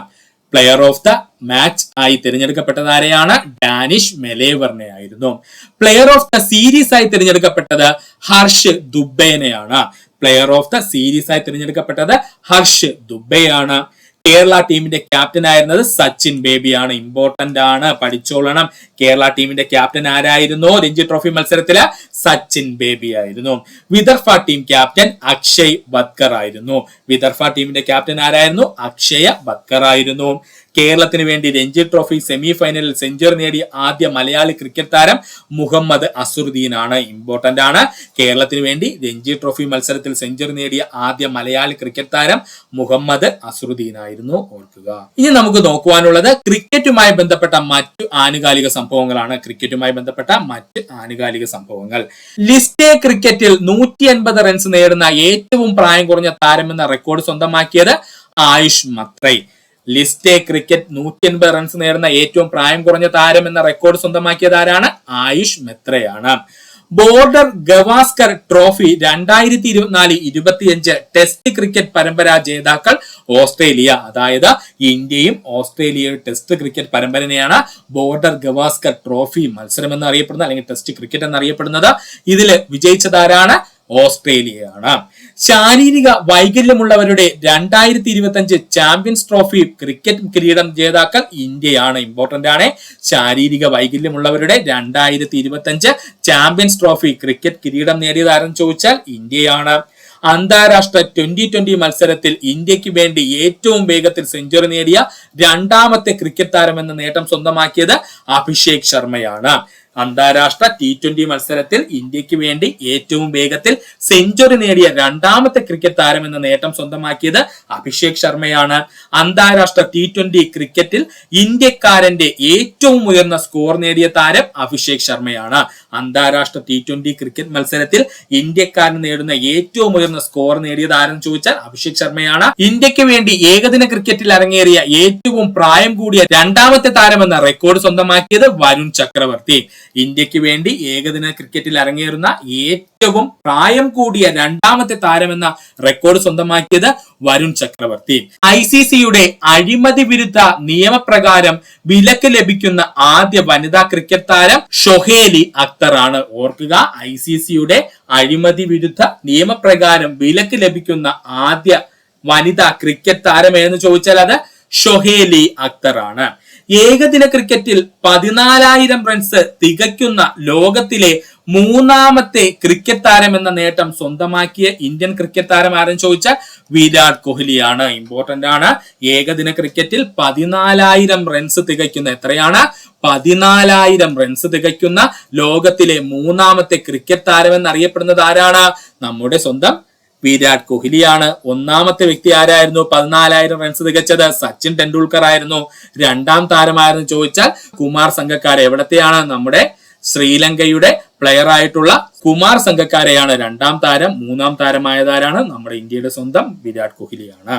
പ്ലെയർ ഓഫ് ദ മാച്ച് ആയി തിരഞ്ഞെടുക്കപ്പെട്ടത് ആരെയാണ്? ഡാനിഷ് മെലേവറിനെ ആയിരുന്നു. പ്ലെയർ ഓഫ് ദ സീരീസ് ആയി തിരഞ്ഞെടുക്കപ്പെട്ടത് ഹർഷ് ദുബേനെയാണ്. പ്ലെയർ ഓഫ് ദ സീരീസ് ആയി തിരഞ്ഞെടുക്കപ്പെട്ടത് ഹർഷ് ദുബെയാണ്. കേരള ടീമിന്റെ ക്യാപ്റ്റൻ ആയിരുന്നത് സച്ചിൻ ബേബിയാണ്. ഇമ്പോർട്ടന്റ് ആണ്, പഠിച്ചോളണം. കേരള ടീമിന്റെ ക്യാപ്റ്റൻ ആരായിരുന്നു രഞ്ജി ട്രോഫി മത്സരത്തില്? സച്ചിൻ ബേബി ആയിരുന്നു. വിദർഭ ടീം ക്യാപ്റ്റൻ അക്ഷയ് ബത്കർ ആയിരുന്നു. വിദർഭ ടീമിന്റെ ക്യാപ്റ്റൻ ആരായിരുന്നു? അക്ഷയ ബത്കർ ആയിരുന്നു. കേരളത്തിന് വേണ്ടി രഞ്ജി ട്രോഫി സെമി ഫൈനലിൽ സെഞ്ചുറി നേടിയ ആദ്യ മലയാളി ക്രിക്കറ്റ് താരം മുഹമ്മദ് അസുറുദ്ദീൻ ആണ്. ഇമ്പോർട്ടന്റ് ആണ്. കേരളത്തിന് വേണ്ടി രഞ്ജി ട്രോഫി മത്സരത്തിൽ സെഞ്ചുറി നേടിയ ആദ്യ മലയാളി ക്രിക്കറ്റ് താരം മുഹമ്മദ് അസുറുദ്ദീൻ ആയിരുന്നു. ഓർക്കുക. ഇനി നമുക്ക് നോക്കുവാനുള്ളത് ക്രിക്കറ്റുമായി ബന്ധപ്പെട്ട മറ്റു ആനുകാലിക സംഭവങ്ങളാണ്. ക്രിക്കറ്റുമായി ബന്ധപ്പെട്ട മറ്റ് ആനുകാലിക സംഭവങ്ങൾ. ലിസ്റ്റ് എ ക്രിക്കറ്റിൽ 180 റൺസ് നേടുന്ന ഏറ്റവും പ്രായം കുറഞ്ഞ താരം എന്ന റെക്കോർഡ് സ്വന്തമാക്കിയത് Ayush Mhatre. List A cricket 180 runs നേടുന്ന ഏറ്റവും പ്രായം കുറഞ്ഞ താരം എന്ന റെക്കോർഡ് സ്വന്തമാക്കിയത് ആരാണ്? ആയുഷ് മെത്രയാണ്. Border Gavaskar trophy 2024-25 test cricket പരമ്പര ജേതാക്കൾ ഓസ്ട്രേലിയ. അതായത് ഇന്ത്യയും ഓസ്ട്രേലിയയും ടെസ്റ്റ് ക്രിക്കറ്റ് പരമ്പരനെയാണ് ബോർഡർ ഗവാസ്കർ ട്രോഫി മത്സരം എന്നറിയപ്പെടുന്നത്, അല്ലെങ്കിൽ ടെസ്റ്റ് ക്രിക്കറ്റ് എന്നറിയപ്പെടുന്നത്. ഇതിൽ വിജയിച്ചതാരാണ്? ഓസ്ട്രേലിയയാണ്. ശാരീരിക വൈകല്യമുള്ളവരുടെ 2025 ചാമ്പ്യൻസ് ട്രോഫി ക്രിക്കറ്റ് കിരീടം ജേതാക്കൾ ഇന്ത്യയാണ്. ഇമ്പോർട്ടന്റ് ആണ്. ശാരീരിക വൈകല്യമുള്ളവരുടെ 2025 ചാമ്പ്യൻസ് ട്രോഫി ക്രിക്കറ്റ് കിരീടം നേടിയത് ആരെന്ന് ചോദിച്ചാൽ ഇന്ത്യയാണ്. അന്താരാഷ്ട്ര 2020 മത്സരത്തിൽ ഇന്ത്യക്ക് വേണ്ടി ഏറ്റവും വേഗത്തിൽ സെഞ്ചുറി നേടിയ രണ്ടാമത്തെ ക്രിക്കറ്റ് താരം എന്ന നേട്ടം സ്വന്തമാക്കിയത് അഭിഷേക് ശർമ്മയാണ്. അന്താരാഷ്ട്ര T20 മത്സരത്തിൽ ഇന്ത്യക്ക് വേണ്ടി ഏറ്റവും വേഗത്തിൽ സെഞ്ചുറി നേടിയ രണ്ടാമത്തെ ക്രിക്കറ്റ് താരം എന്ന നേട്ടം സ്വന്തമാക്കിയത് അഭിഷേക് ശർമ്മയാണ്. അന്താരാഷ്ട്ര T20 ക്രിക്കറ്റിൽ ഇന്ത്യക്കാരന്റെ ഏറ്റവും ഉയർന്ന സ്കോർ നേടിയ താരം അഭിഷേക് ശർമ്മയാണ്. അന്താരാഷ്ട്ര T20 ക്രിക്കറ്റ് മത്സരത്തിൽ ഇന്ത്യക്കാരൻ നേടുന്ന ഏറ്റവും ഉയർന്ന സ്കോർ നേടിയത് ആരെന്ന് ചോദിച്ചാൽ അഭിഷേക് ശർമ്മയാണ്. ഇന്ത്യക്ക് വേണ്ടി ഏകദിന ക്രിക്കറ്റിൽ അരങ്ങേറിയ ഏറ്റവും പ്രായം കൂടിയ രണ്ടാമത്തെ താരം എന്ന റെക്കോർഡ് സ്വന്തമാക്കിയത് വരുൺ ചക്രവർത്തി. ഇന്ത്യക്ക് വേണ്ടി ഏകദിന ക്രിക്കറ്റിൽ അരങ്ങേറുന്ന ഏറ്റവും പ്രായം കൂടിയ രണ്ടാമത്തെ താരമെന്ന റെക്കോർഡ് സ്വന്തമാക്കിയത് വരുൺ ചക്രവർത്തി. ICCയുടെ അഴിമതി വിരുദ്ധ നിയമപ്രകാരം വിലക്ക് ലഭിക്കുന്ന ആദ്യ വനിതാ ക്രിക്കറ്റ് താരം ഷൊഹേലി അക്തർ ആണ്. ഓർക്കുക, ICCയുടെ അഴിമതി വിരുദ്ധ നിയമപ്രകാരം വിലക്ക് ലഭിക്കുന്ന ആദ്യ വനിതാ ക്രിക്കറ്റ് താരം ഏതെന്ന് ചോദിച്ചാൽ അത് ഷൊഹേലി അക്തർ ആണ്. ഏകദിന ക്രിക്കറ്റിൽ 14,000 റൺസ് തികയ്ക്കുന്ന ലോകത്തിലെ മൂന്നാമത്തെ ക്രിക്കറ്റ് താരം എന്ന നേട്ടം സ്വന്തമാക്കിയ ഇന്ത്യൻ ക്രിക്കറ്റ് താരം ആരെന്ന് ചോദിച്ചാൽ വിരാട് കോഹ്ലിയാണ്. ഇമ്പോർട്ടന്റ് ആണ്. ഏകദിന ക്രിക്കറ്റിൽ 14,000 റൺസ് തികയ്ക്കുന്ന, എത്രയാണ്? 14,000 റൺസ് തികയ്ക്കുന്ന ലോകത്തിലെ മൂന്നാമത്തെ ക്രിക്കറ്റ് താരം എന്നറിയപ്പെടുന്നത് ആരാണ്? നമ്മുടെ സ്വന്തം വിരാട് കോഹ്ലിയാണ്. ഒന്നാമത്തെ വ്യക്തി ആരായിരുന്നു 14,000 റൺസ് തികച്ചത്? സച്ചിൻ ടെണ്ടുൽക്കർ ആയിരുന്നു. രണ്ടാം താരമായിരുന്നു ചോദിച്ചാൽ കുമാർ സംഗക്കാര. എവിടത്തെയാണ്? നമ്മുടെ ശ്രീലങ്കയുടെ പ്ലെയർ ആയിട്ടുള്ള കുമാർ സംഗക്കാരയാണ് രണ്ടാം താരം. മൂന്നാം താരമായതാരാണ്? നമ്മുടെ ഇന്ത്യയുടെ സ്വന്തം വിരാട് കോഹ്ലിയാണ്.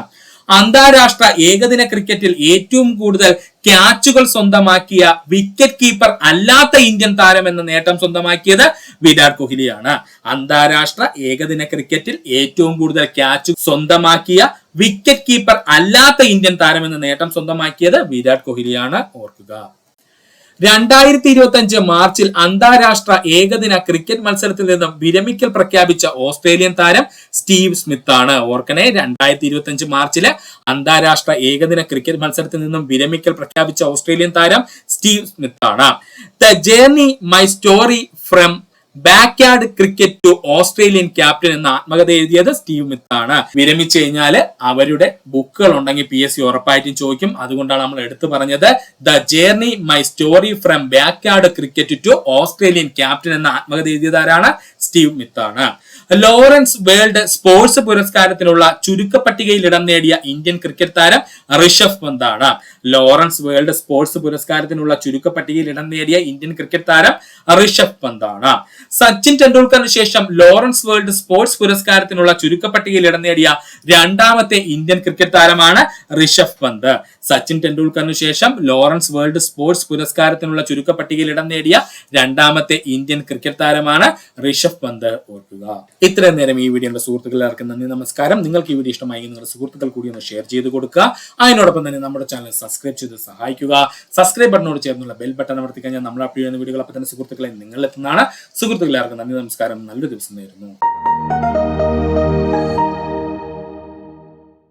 അന്താരാഷ്ട്ര ഏകദിന ക്രിക്കറ്റിൽ ഏറ്റവും കൂടുതൽ ക്യാച്ചുകൾ സ്വന്തമാക്കിയ വിക്കറ്റ് കീപ്പർ അല്ലാത്ത ഇന്ത്യൻ താരം എന്ന നേട്ടം സ്വന്തമാക്കിയത് വിരാട് കോഹ്ലിയാണ്. അന്താരാഷ്ട്ര ഏകദിന ക്രിക്കറ്റിൽ ഏറ്റവും കൂടുതൽ ക്യാച്ച് സ്വന്തമാക്കിയ വിക്കറ്റ് കീപ്പർ അല്ലാത്ത ഇന്ത്യൻ താരം എന്ന നേട്ടം സ്വന്തമാക്കിയത് വിരാട് കോഹ്ലിയാണ്. ഓർക്കുക. 2025 മാർച്ചിൽ അന്താരാഷ്ട്ര ഏകദിന ക്രിക്കറ്റ് മത്സരത്തിൽ നിന്നും വിരമിക്കൽ പ്രഖ്യാപിച്ച ഓസ്ട്രേലിയൻ താരം സ്റ്റീവ് സ്മിത്ത് ആണ്. ഓർക്കണേ, 2025 മാർച്ചില് അന്താരാഷ്ട്ര ഏകദിന ക്രിക്കറ്റ് മത്സരത്തിൽ നിന്നും വിരമിക്കൽ പ്രഖ്യാപിച്ച ഓസ്ട്രേലിയൻ താരം സ്റ്റീവ് സ്മിത്ത് ആണ്. The journey my story from backyard cricket to Australian captain എന്ന ആത്മകഥ എഴുതിയത് സ്റ്റീവ് സ്മിത്ത് ആണ്. വിരമിച്ചു കഴിഞ്ഞാൽ അവരുടെ ബുക്കുകൾ ഉണ്ടെങ്കിൽ PSC ഉറപ്പായിട്ടും ചോദിക്കും. അതുകൊണ്ടാണ് നമ്മൾ എടുത്തു പറഞ്ഞത്. The journey my story from backyard cricket to Australian captain എന്ന ആത്മകഥ എഴുതിയതാരാണ്? സ്റ്റീവ് സ്മിത്ത് ആണ്. ലോറൻസ് വേൾഡ് സ്പോർട്സ് പുരസ്കാരത്തിനുള്ള ചുരുക്കപ്പട്ടികയിൽ ഇടം നേടിയ ഇന്ത്യൻ ക്രിക്കറ്റ് താരം ഋഷഭ് പന്ത് ആണ്. ലോറൻസ് വേൾഡ് സ്പോർട്സ് പുരസ്കാരത്തിനുള്ള ചുരുക്കപ്പട്ടികയിൽ ഇടം നേടിയ ഇന്ത്യൻ ക്രിക്കറ്റ് താരം ഋഷഭ് പന്ത് ആണ്. സച്ചിൻ ടെണ്ടുൽക്കറിന് ശേഷം ലോറൻസ് വേൾഡ് സ്പോർട്സ് പുരസ്കാരത്തിനുള്ള ചുരുക്കപ്പട്ടികയിൽ ഇടം നേടിയ രണ്ടാമത്തെ ഇന്ത്യൻ ക്രിക്കറ്റ് താരമാണ് ഋഷഭ് പന്ത്. സച്ചിൻ ടെണ്ടുൽക്കറിന് ശേഷം ലോറൻസ് വേൾഡ് സ്പോർട്സ് പുരസ്കാരത്തിനുള്ള ചുരുക്കപ്പട്ടികയിൽ ഇടം നേടിയ രണ്ടാമത്തെ ഇന്ത്യൻ ക്രിക്കറ്റ് താരമാണ് ഋഷഭ് പന്ത്. ഓർക്കുക. ഇത്രയും നേരം ഈ വീഡിയോയുടെ സുഹൃത്തുക്കളെല്ലാവർക്കും നന്ദി, നമസ്കാരം. നിങ്ങൾക്ക് ഈ വീഡിയോ ഇഷ്ടമായി നിങ്ങളുടെ സുഹൃത്തുക്കൾ കൂടി ഒന്ന് ഷെയർ ചെയ്ത് കൊടുക്കുക. അതിനോടൊപ്പം തന്നെ നമ്മുടെ ചാനൽ സബ്സ്ക്രൈബ് ചെയ്ത് സഹായിക്കുക. സബ്സ്ക്രൈബ് ബട്ടനോട് ചേർന്നുള്ള ബെൽ ബട്ടൺ അമർത്തി കഴിഞ്ഞാൽ നമ്മൾ അപ്ലോഡ് ചെയ്യുന്ന വീഡിയോകൾ അപ്പോൾ തന്നെ സുഹൃത്തുക്കളെ നിങ്ങളിലെത്തുന്നതാണ്. സുഹൃത്തുക്കളെല്ലാവർക്കും നന്ദി, നമസ്കാരം. നല്ലൊരു ദിവസം നേരുന്നു.